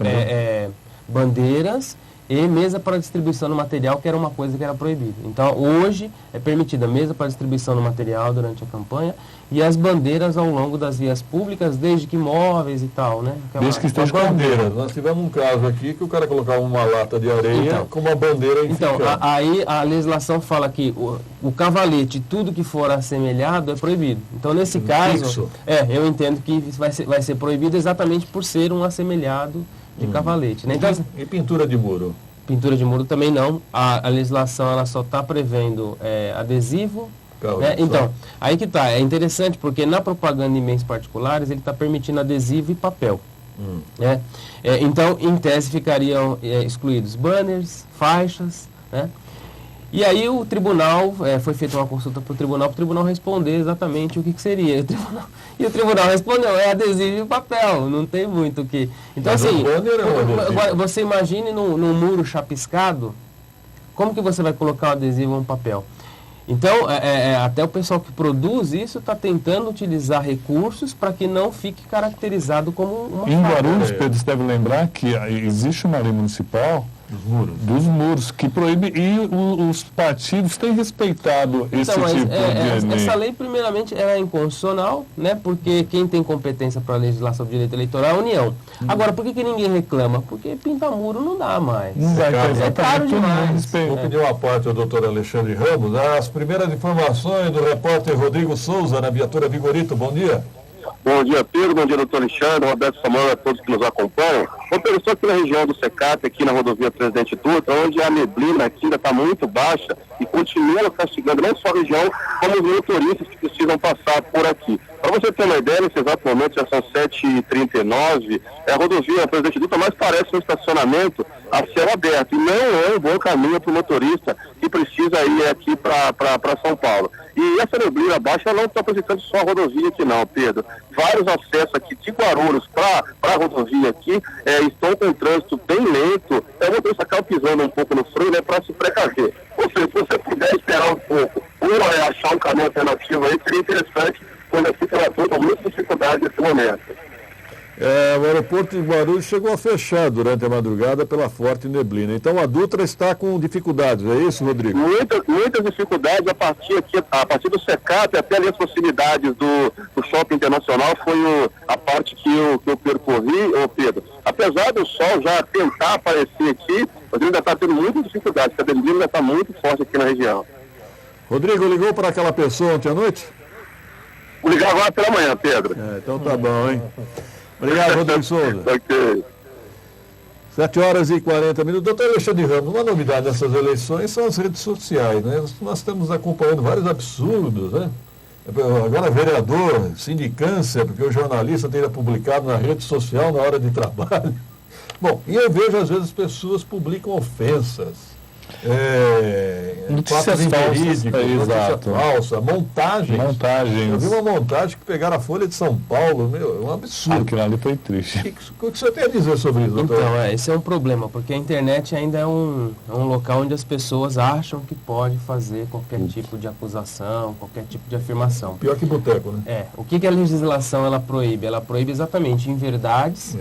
bandeiras e mesa para distribuição do material, que era uma coisa que era proibida. Então, hoje é permitida mesa para distribuição do material durante a campanha e as bandeiras ao longo das vias públicas, desde que móveis e tal, né? Desde que esteja bandeiras. Nós tivemos um caso aqui que o cara colocava uma lata de areia com uma bandeira em Então, aí a legislação fala que o cavalete, tudo que for assemelhado é proibido. Então, nesse caso, eu entendo que vai ser proibido exatamente por ser um assemelhado de cavalete. Né? Então, e pintura de muro? Pintura de muro também não. A legislação ela só está prevendo adesivo. Né? Então, aí que está. É interessante porque na propaganda em bens particulares ele está permitindo adesivo e papel. Né? Então, em tese, ficariam excluídos banners, faixas, né? E aí o tribunal, foi feita uma consulta para o tribunal responder exatamente o que seria. E o tribunal respondeu, adesivo e papel, não tem muito o que... Então, mas assim, você imagine num muro chapiscado, como que você vai colocar um adesivo ou um papel? Então, até o pessoal que produz isso está tentando utilizar recursos para que não fique caracterizado como uma Em Guarulhos, Pedro, você deve lembrar que existe uma lei municipal dos muros, que proíbe, e os partidos têm respeitado esse tipo de essa lei, primeiramente, é inconstitucional, né? Porque quem tem competência para a legislação do direito eleitoral é a União. Agora, por que ninguém reclama? Porque pintar muro não dá mais. Não vai é caro demais. Vou pedir uma parte ao doutor Alexandre Ramos. As primeiras informações do repórter Rodrigo Souza, na viatura Vigorito. Bom dia. Bom dia, Pedro. Bom dia, doutor Alexandre. Roberto Samuel, a todos que nos acompanham. Ô Pedro, só aqui na região do Secap, aqui na rodovia Presidente Dutra, onde a neblina aqui ainda está muito baixa e continua castigando não só a região, como os motoristas que precisam passar por aqui. Para você ter uma ideia, nesse exato momento já são 7h39, a rodovia Presidente Dutra mais parece um estacionamento a céu aberto, e não é um bom caminho para o motorista que precisa ir aqui para São Paulo. E essa neblina baixa não está prejudicando só a rodovia aqui não, Pedro. Vários acessos aqui de Guarulhos para a rodovia aqui estão com um trânsito bem lento. O motorista acaba pisando um pouco no freio, né, para se precaver. Ou seja, se você puder esperar um pouco ou achar um caminho alternativo aí, seria interessante, quando aqui ela toda muita dificuldade nesse momento. O aeroporto de Guarulhos chegou a fechar durante a madrugada pela forte neblina. Então a Dutra está com dificuldades, é isso, Rodrigo? Muitas dificuldades a partir do Secap até ali as proximidades do Shopping Internacional foi a parte que eu percorri, Pedro. Apesar do sol já tentar aparecer aqui, o Rodrigo ainda está tendo muitas dificuldades, a neblina ainda está muito forte aqui na região. Rodrigo, ligou para aquela pessoa ontem à noite? Vou ligar agora pela manhã, Pedro. Então tá bom, hein? Obrigado, Rodrigo Souza. Ok. 7h40. Doutor Alexandre Ramos, uma novidade dessas eleições são as redes sociais, né? Nós estamos acompanhando vários absurdos, né? Agora vereador, sindicância, porque o jornalista teria publicado na rede social na hora de trabalho. Bom, e eu vejo às vezes pessoas publicam ofensas. Notícias falsas, notícia falsa, montagens. Eu vi uma montagem que pegaram a Folha de São Paulo, é um absurdo. Aquilo ali foi triste. O que você tem a dizer sobre isso, doutor? Então, esse é um problema, porque a internet ainda é um local onde as pessoas acham que pode fazer qualquer tipo de acusação, qualquer tipo de afirmação. Pior que boteco, né? O que a legislação ela proíbe? Ela proíbe exatamente inverdades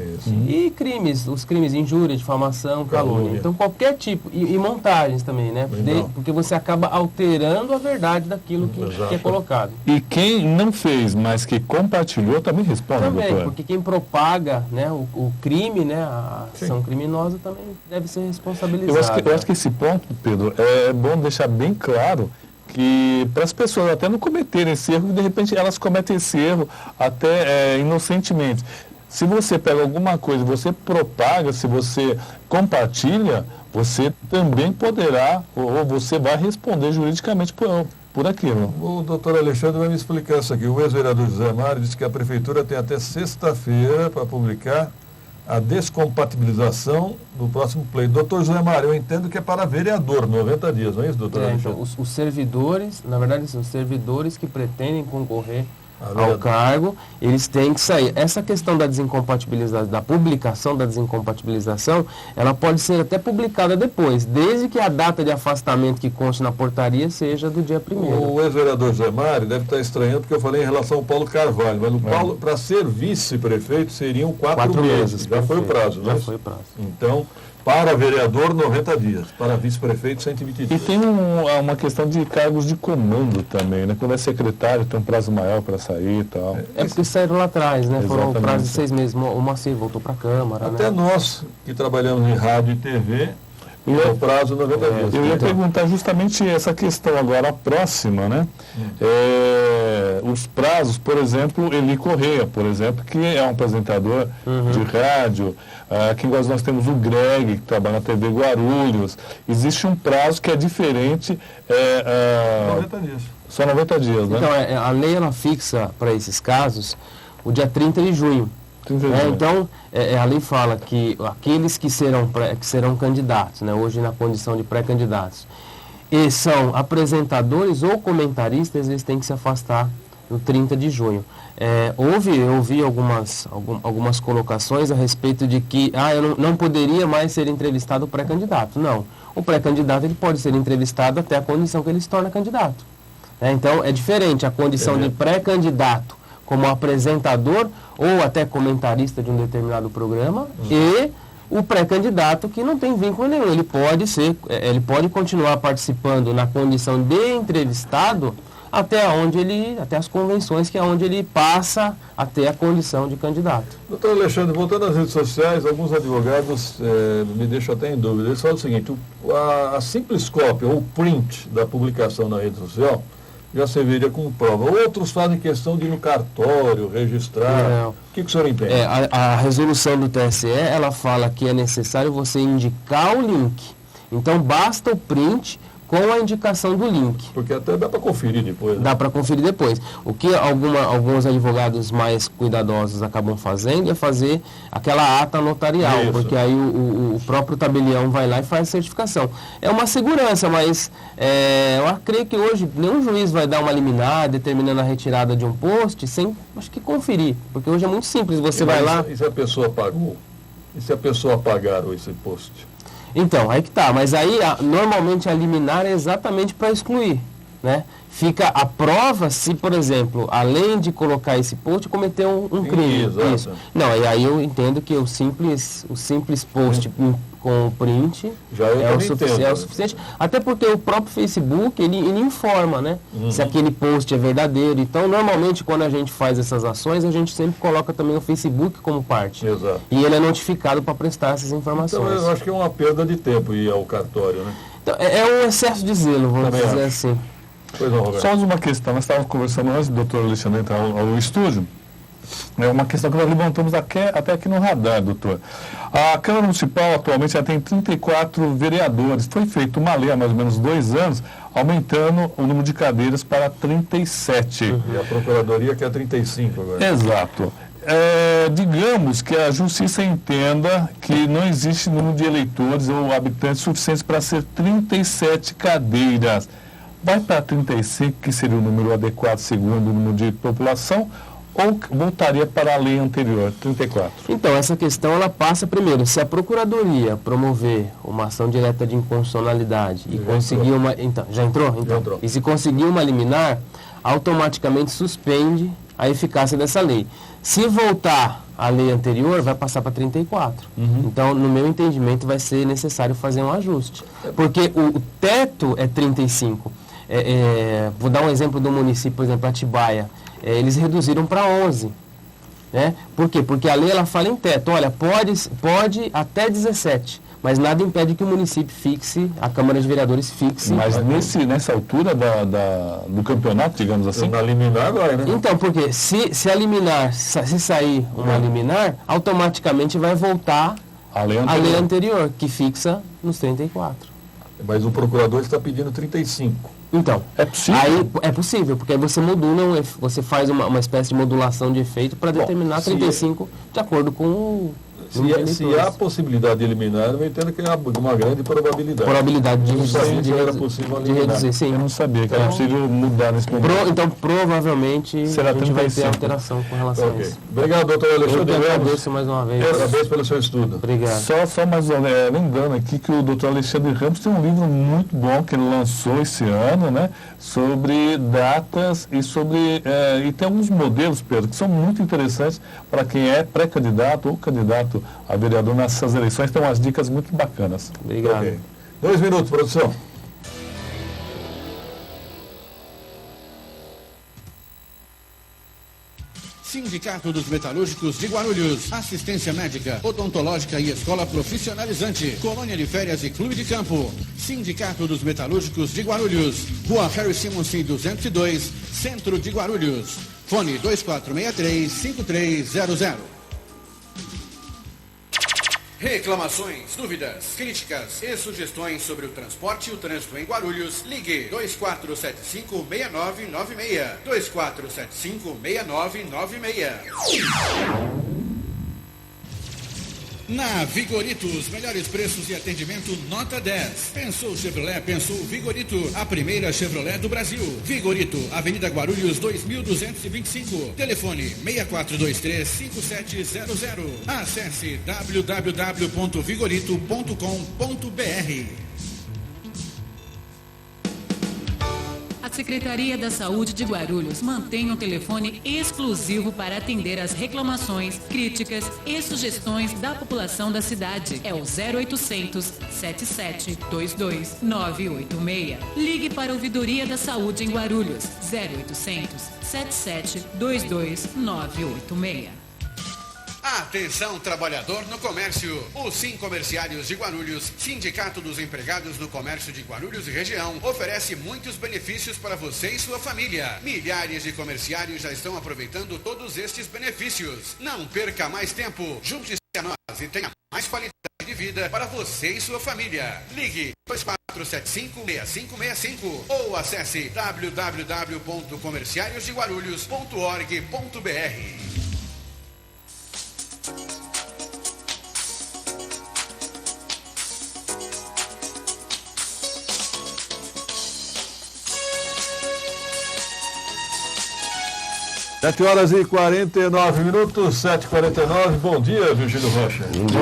e crimes, os crimes de injúria, difamação, calúnia. Então, qualquer tipo, e montagens também, né? Porque você acaba alterando a verdade daquilo que é colocado. E quem não fez, mas que compartilhou, também responde, doutor? Porque quem propaga, né, o crime, né, a ação criminosa também deve ser responsabilizado. Eu acho que esse ponto, Pedro, é bom deixar bem claro que para as pessoas até não cometerem esse erro, de repente elas cometem esse erro até inocentemente. Se você pega alguma coisa, você propaga, se você compartilha, você também poderá, ou você vai responder juridicamente por aquilo. O doutor Alexandre vai me explicar isso aqui. O ex-vereador José Mário disse que a prefeitura tem até sexta-feira para publicar a descompatibilização do próximo pleito. Doutor José Mário, eu entendo que é para vereador, 90 dias, não é isso, doutor Alexandre? Então, os servidores, na verdade, são os servidores que pretendem concorrer ao cargo, eles têm que sair. Essa questão da desincompatibilização, da publicação da desincompatibilização, ela pode ser até publicada depois, desde que a data de afastamento que conste na portaria seja do dia 1º. O ex-vereador José Mário deve estar estranhando porque eu falei em relação ao Paulo Carvalho, mas o Paulo, para ser vice-prefeito, seriam 4 meses. Já foi o prazo, né? Já foi o prazo. Então, para vereador, 90 dias. Para vice-prefeito, 120 dias. E tem uma questão de cargos de comando também, né? Quando é secretário, tem um prazo maior para sair e tal. Porque saíram lá atrás, né? Foram um prazo de 6 meses. O Moacir voltou para a Câmara. Até nós, que trabalhamos em rádio e TV, o prazo 90 dias. Eu ia perguntar justamente essa questão agora, a próxima, né? Os prazos, por exemplo, Eli Correia, por exemplo, que é um apresentador de rádio. Aqui nós temos o Greg, que trabalha na TV Guarulhos. Existe um prazo que é diferente. 90 dias. Só 90 dias, né? Então, a lei ela fixa para esses casos o dia 30 de junho. Então, a lei fala que aqueles que serão candidatos, né, hoje na condição de pré-candidatos, e são apresentadores ou comentaristas, eles têm que se afastar no 30 de junho. Eu ouvi algumas colocações a respeito de que eu não poderia mais ser entrevistado o pré-candidato. Não. O pré-candidato ele pode ser entrevistado até a condição que ele se torna candidato. Então, é diferente a condição de pré-candidato como apresentador ou até comentarista de um determinado programa e o pré-candidato que não tem vínculo nenhum. Ele pode continuar participando na condição de entrevistado até as convenções, que é onde ele passa a ter a condição de candidato. Doutor Alexandre, voltando às redes sociais, alguns advogados me deixam até em dúvida. Eles falam o seguinte, a simples cópia ou print da publicação na rede social já serviria como prova. Outros fazem questão de ir no cartório, registrar. O que o senhor entende? A resolução do TSE, ela fala que é necessário você indicar o link. Então, basta o print com a indicação do link. Porque até dá para conferir depois. Né? Dá para conferir depois. O que alguns advogados mais cuidadosos acabam fazendo é fazer aquela ata notarial, isso. Porque aí o próprio tabelião vai lá e faz a certificação. É uma segurança, mas eu creio que hoje nenhum juiz vai dar uma liminar determinando a retirada de um post sem, acho que, conferir. Porque hoje é muito simples, você vai lá... E se a pessoa pagou? E se a pessoa apagaram esse post? Então, aí que tá, mas aí normalmente a liminar é exatamente para excluir, né? Fica a prova se, por exemplo, além de colocar esse post, cometeu um crime. Isso. Não, e aí eu entendo que o simples post com o print é o suficiente. Até porque o próprio Facebook, ele informa, né? Se aquele post é verdadeiro. Então, normalmente, quando a gente faz essas ações, a gente sempre coloca também o Facebook como parte. Exato. E ele é notificado para prestar essas informações. Então, eu acho que é uma perda de tempo ir ao cartório, né? Então, é um excesso de zelo, vamos dizer assim. Pois não, Roberto. Só mais uma questão, nós estávamos conversando antes do doutor Alexandre entrar ao estúdio. É uma questão que nós levantamos até aqui no radar, doutor. A Câmara Municipal atualmente já tem 34 vereadores. Foi feita uma lei há mais ou menos 2 anos, aumentando o número de cadeiras para 37. E a Procuradoria quer 35 agora. Exato. Digamos que a Justiça entenda que não existe número de eleitores ou habitantes suficientes para ser 37 cadeiras. Vai para 35, que seria o número adequado segundo o número de população, ou voltaria para a lei anterior, 34? Então, essa questão ela passa primeiro. Se a Procuradoria promover uma ação direta de inconstitucionalidade e conseguir uma... Então, já entrou? Então, já entrou. E se conseguir uma liminar, automaticamente suspende a eficácia dessa lei. Se voltar à lei anterior, vai passar para 34. Então, no meu entendimento, vai ser necessário fazer um ajuste. Porque o teto é 35. Vou dar um exemplo do município, por exemplo, Atibaia. Eles reduziram para 11. Né? Por quê? Porque a lei ela fala em teto. Olha, pode até 17. Mas nada impede que o município fixe, a Câmara de Vereadores fixe. Mas nessa altura do campeonato, digamos assim? Na liminar agora, né? Então, porque se sair uma liminar, automaticamente vai voltar a lei anterior, que fixa nos 34. Mas o procurador está pedindo 35. Então, é possível? Aí é possível, porque aí você modula, você faz uma espécie de modulação de efeito para determinar 35 de acordo com o... Se há possibilidade de eliminar, eu entendo que é uma grande probabilidade. Probabilidade de reduzir, sim. Eu não sabia que era possível mudar nesse momento. Então, provavelmente, será a gente vai ter alteração com relação a isso. Obrigado, doutor Alexandre. Eu agradeço mais uma vez. Parabéns pelo seu estudo. Obrigado. Só mais lembrando aqui que o doutor Alexandre Ramos tem um livro muito bom que ele lançou esse ano, né? Sobre datas e tem alguns modelos, Pedro, que são muito interessantes para quem é pré-candidato ou candidato a vereador nessas eleições. Tem umas dicas muito bacanas. Obrigado. Okay. 2 minutos, produção. Sindicato dos Metalúrgicos de Guarulhos. Assistência médica, odontológica e escola profissionalizante. Colônia de férias e clube de campo. Sindicato dos Metalúrgicos de Guarulhos. Rua Harry Simonsen 202, Centro de Guarulhos. Fone 2463-5300. Reclamações, dúvidas, críticas e sugestões sobre o transporte e o trânsito em Guarulhos, ligue 2475-6996. 2475-6996. Na Vigorito, os melhores preços e atendimento nota 10. Pensou Chevrolet, pensou Vigorito, a primeira Chevrolet do Brasil. Vigorito, Avenida Guarulhos 2225. Telefone 6423-5700. Acesse www.vigorito.com.br. A Secretaria da Saúde de Guarulhos mantém um telefone exclusivo para atender as reclamações, críticas e sugestões da população da cidade. É o 0800 7722 986. Ligue para a Ouvidoria da Saúde em Guarulhos. 0800 7722 986. A Atenção, trabalhador no comércio. O Sim Comerciários de Guarulhos, Sindicato dos Empregados do Comércio de Guarulhos e região, oferece muitos benefícios para você e sua família. Milhares de comerciários já estão aproveitando todos estes benefícios. Não perca mais tempo. Junte-se a nós e tenha mais qualidade de vida para você e sua família. Ligue 2475-6565 ou acesse www.comerciariosdeguarulhos.org.br. Sete horas e 49 minutos, 7h49. Bom dia, Virgílio Rocha. Bom dia,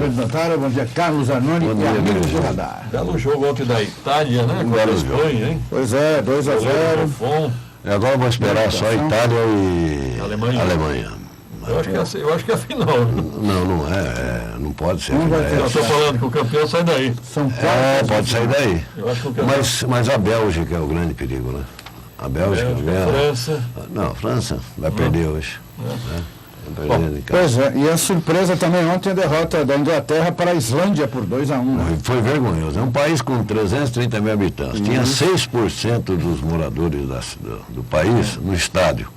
Pedro Natália. Bom dia, Carlos Arnone e amigos do Radar. Belo jogo ontem da Itália, né? Com a Espanha, hein? Pois é, 2-0. E agora vamos esperar só Itália e Alemanha. Eu acho que é a final. Não é. Não pode ser. Eu estou falando que o campeão sai daí. São quatro. Pode sair daí. Eu acho que mas a Bélgica é o grande perigo, né? A Bélgica ganha. França. Não, a França vai perder hoje. Pois é, e a surpresa também ontem a derrota da Inglaterra para a Islândia por 2-1. Né? Foi vergonhoso. É um país com 330 mil habitantes. Tinha 6% dos moradores do país no estádio.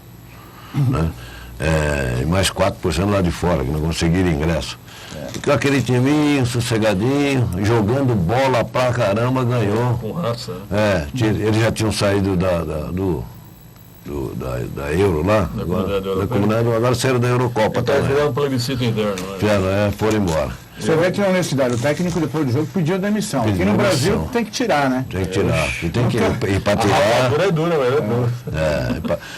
Né? E mais 4% lá de fora, que não conseguiram ingresso. Ficou aquele timinho, sossegadinho, jogando bola pra caramba, ganhou. Com raça, né? Eles já tinham saído da Euro lá, da comunidade, agora saíram da Eurocopa também. Fizeram um plebiscito interno. Foram embora. Você vê que na honestidade, o técnico depois do jogo pediu demissão. Aqui no Brasil tem que tirar, né? Tem que tirar. E tem que ir para tirar. A é dura, mas é dura.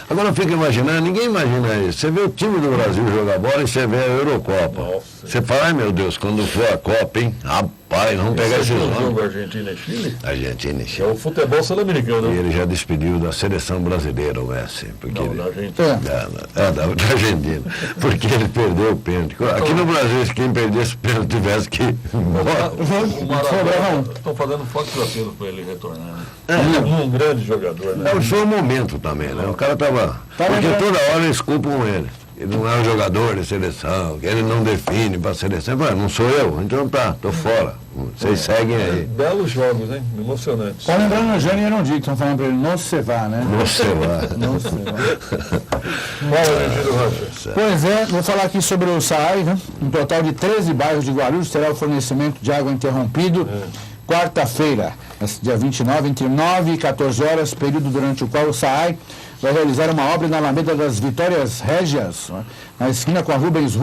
Agora eu fico imaginando, ninguém imagina isso. Você vê o time do Brasil jogar bola e você vê a Eurocopa. Você fala, ai meu Deus, quando for a Copa, hein? Rapaz, vamos pegar esse jogo Argentina e Chile? Argentina e Chile. É o futebol sul-americano. E ele já despediu da seleção brasileira, o Messi. Porque da Argentina. Da Argentina. Porque ele perdeu o pênalti. Aqui no Brasil, se quem perdesse o pênalti tivesse que ir embora. Estão fazendo fortes apelos para ele retornar. Um grande jogador, né? É o seu momento também, né? O cara estava. Porque toda hora eles culpam ele. Ele não é um jogador de seleção, que ele não define para a seleção. Não sou eu, então tô fora. Vocês seguem aí. Belos jogos, hein? Emocionantes. Tá lembrando o Jânio Erondic, que estão falando para ele, não se vá, né? Não se vá. Pois é, vou falar aqui sobre o SAAI, né? Um total de 13 bairros de Guarulhos terá o fornecimento de água interrompido. Quarta-feira, dia 29, entre 9 e 14 horas, período durante o qual o SAAI vai realizar uma obra na Alameda das Vitórias Régias, na esquina com a Rubens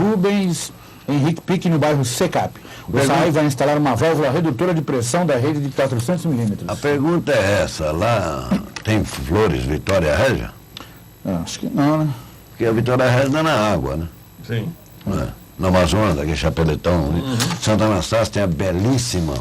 Henrique Pique, no bairro Secap. O SAAI vai instalar uma válvula redutora de pressão da rede de 400 milímetros. A pergunta é essa, lá tem Flores Vitória Régia? Acho que não, né? Porque a Vitória Régia dá na água, né? Sim. No Amazonas, aqui em Chapeletão, Santa Anastácia tem a belíssima,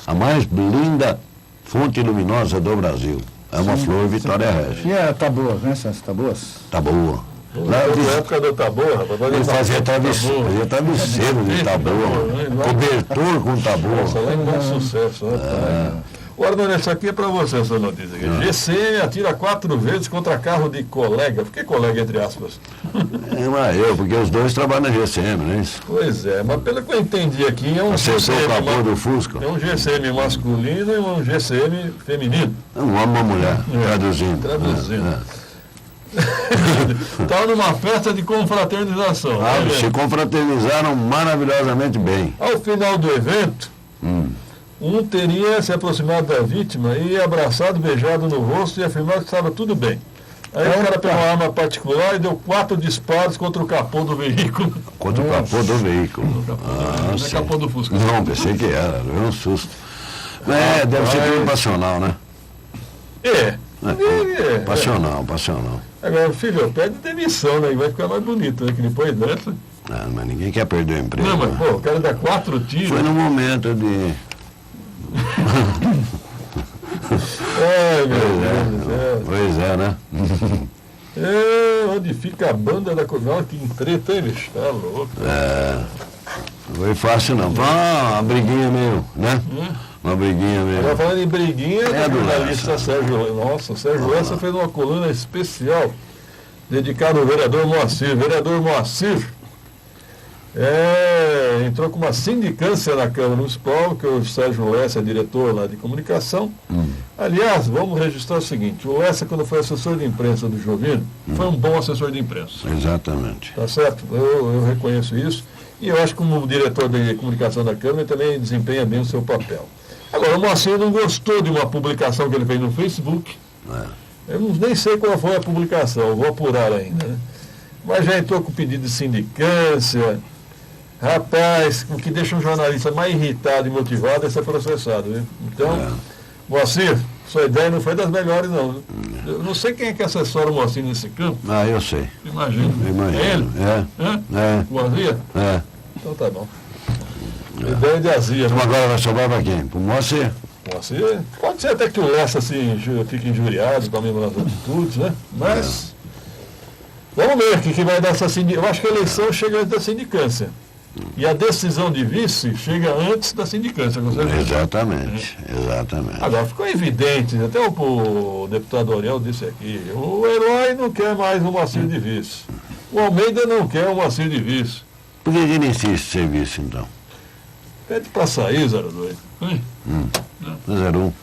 a mais linda fonte luminosa do Brasil. É uma flor Vitória Régia. E a Taboa, né? Essas Taboas? Taboa. Na época do Taboa, rapaz. Ele fazia travesseiro de Taboa. Cobertor com Taboa. Nossa, lá é um bom sucesso, né? O Arnone, isso aqui é para você, essa notícia aqui. GCM atira 4 vezes contra carro de colega. Por que colega, entre aspas? Porque os dois trabalham na GCM, não é isso? Pois é, mas pelo que eu entendi aqui, é um GCM do Fusca. É um GCM masculino e um GCM feminino. É um homem e uma mulher, traduzindo. Estava numa festa de confraternização. Se confraternizaram maravilhosamente bem. Ao final do evento, um teria se aproximado da vítima e abraçado, beijado no rosto e afirmado que estava tudo bem. Aí o cara pegou uma arma particular e deu 4 disparos contra o capô do veículo. Contra o capô do veículo? Não é capô do Fusca. Não, pensei que era, deu um susto. Deve ser crime passional, né? Passional. Agora, filho, pede demissão, né? Vai ficar mais bonito, né? Que depois dessa. Mas ninguém quer perder o emprego. Não, mas o cara dá 4 tiros. Foi no momento de... Pois é, né? Onde fica a banda da Coronel, que treta, ele está louco. Não foi fácil não. Uma briguinha meio, né? Uma briguinha meio. Agora falando em briguinha, o jornalista Sérgio Lessa fez uma coluna especial dedicada ao vereador Moacir. Vereador Moacir, entrou com uma sindicância na Câmara Municipal, que o Sérgio Lessa é diretor lá de comunicação. Aliás, vamos registrar o seguinte, o Lessa, quando foi assessor de imprensa do Jovino, foi um bom assessor de imprensa. Exatamente. Tá certo? Eu reconheço isso. E eu acho que como diretor de comunicação da Câmara, ele também desempenha bem o seu papel. Agora, o Moacir não gostou de uma publicação que ele fez no Facebook. Eu nem sei qual foi a publicação, vou apurar ainda, né? Mas já entrou com pedido de sindicância. Rapaz, o que deixa um jornalista mais irritado e motivado é ser processado, viu? Então, Moacir, sua ideia não foi das melhores, não. Eu não sei quem é que assessora o Moacir nesse campo. Eu sei. Imagino. É ele? Moacir? Então tá bom. Ideia de azia. Então agora vai sobrar para quem? Para o Moacir? Moacir? Pode ser até que o Lessa assim, fique injuriado com a mesma atitudes, né? Mas vamos ver o que vai dar essa sindicância. Eu acho que a eleição chega antes da sindicância. E a decisão de vice chega antes da sindicância. Exatamente. Agora, ficou evidente, até o deputado Oriel disse aqui, o Herói não quer mais o Moacir de vice. O Almeida não quer o Moacir de vice. Por que ele insiste em ser vice, então? Pede para sair, 02. 01. 02.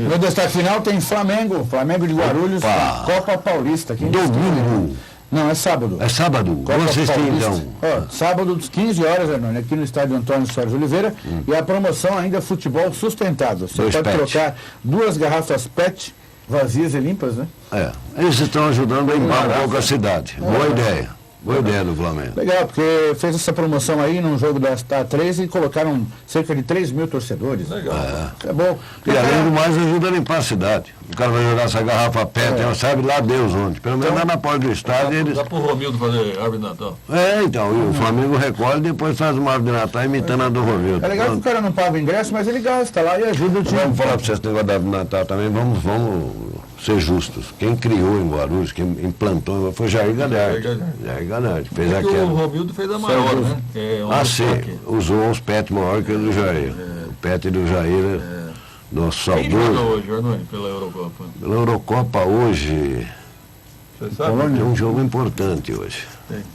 No destaque final tem Flamengo de Guarulhos, Copa Paulista. Domingo. Não, é sábado. É sábado. Vamos assistir então. Sábado, às 15 horas, Hernani, aqui no estádio Antônio Sérgio Oliveira. E a promoção ainda é futebol sustentável. Você pode trocar 2 garrafas PET vazias e limpas, né? Eles estão ajudando a limpar um pouco a cidade. Boa ideia. Boa ideia do Flamengo. Legal, porque fez essa promoção aí num jogo da A3 e colocaram cerca de 3 mil torcedores. Legal. É bom. E além do mais, ajuda a limpar a cidade. O cara vai jogar essa garrafa PET, sabe lá Deus onde. Pelo menos lá na porta do estádio eles... Dá pro Romildo fazer árvore de Natal. Então, e o Flamengo recolhe e depois faz uma árvore de Natal imitando a do Romildo. É legal que o cara não paga o ingresso, mas ele gasta lá e ajuda o time. Vamos falar para vocês esse negócio da árvore de Natal também, vamos ser justos. Quem criou em Guarulhos, quem implantou, foi Jair Galhardo. Fez aquela. O Romildo fez a maior, né? Sim, usou uns PET maior que o do Jair. O PET do Jair, nosso saudoso. Quem joga hoje, Arnone, pela Eurocopa? Pela Eurocopa hoje, você sabe? É um jogo importante hoje.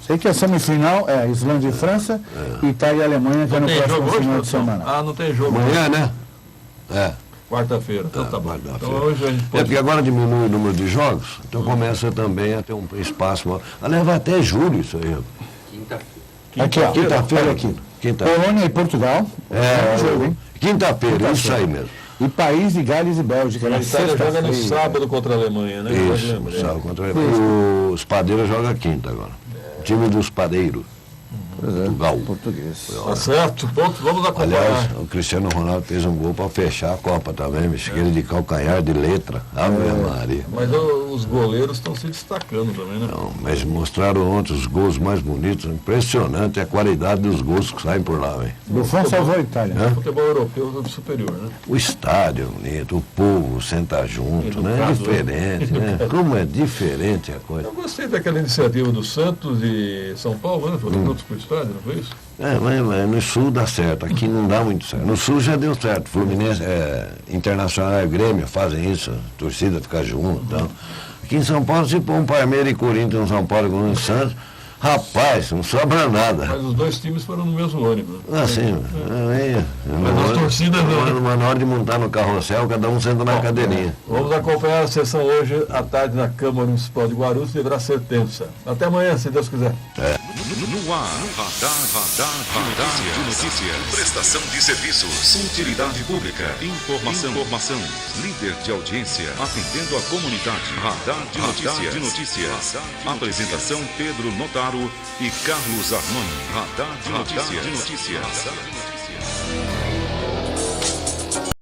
Sei que a semifinal é Islândia e França, Itália e Alemanha, que é no próximo final de semana. Não tem jogo. Amanhã, né? Quarta-feira, então tá bom. Então hoje a gente pode... porque agora diminui o número de jogos, então começa também a ter um espaço maior. Leva até julho isso aí. Quinta-feira aqui. Polônia e Portugal. Quinta-feira, isso aí mesmo. E País de Gales e Bélgica. A Itália joga no sábado contra a Alemanha, né? Isso, sábado contra a Alemanha. Os padeiros jogam quinta agora. O time dos padeiros. Português. Tá certo, vamos acompanhar. Aliás, o Cristiano Ronaldo fez um gol para fechar a Copa também, ele de calcanhar, de letra. Ave Maria. Mas os goleiros estão se destacando também, né? Não, mas mostraram ontem os gols mais bonitos, impressionante a qualidade dos gols que saem por lá, velho. Buffon salvou a Itália. O futebol europeu é superior, né? O estádio é bonito, o povo senta junto, né? É diferente, né? Como é diferente a coisa. Eu gostei daquela iniciativa do Santos e São Paulo, né? Foram juntos pro estádio, não foi isso? Mas no Sul dá certo, aqui não dá muito certo. No Sul já deu certo, Fluminense, Internacional e Grêmio fazem isso, a torcida fica junto. Então. Aqui em São Paulo, se pôr um Palmeiras e Corinthians, São Paulo e Corinthians Santos, rapaz, não sobra nada. Mas os dois times foram no mesmo ônibus. Sim. Mas as torcidas não. Mas na hora de montar no carrossel, cada um senta na cadeirinha. Vamos acompanhar a sessão hoje à tarde na Câmara Municipal de Guarulhos, deverá ser tensa. Até amanhã, se Deus quiser. No ar, radar de notícias. Prestação de serviços. Utilidade pública. Informação. Líder de audiência. Atendendo a comunidade. Radar de notícias. Apresentação Pedro Notaro e Carlos Arnone. Radar de notícias.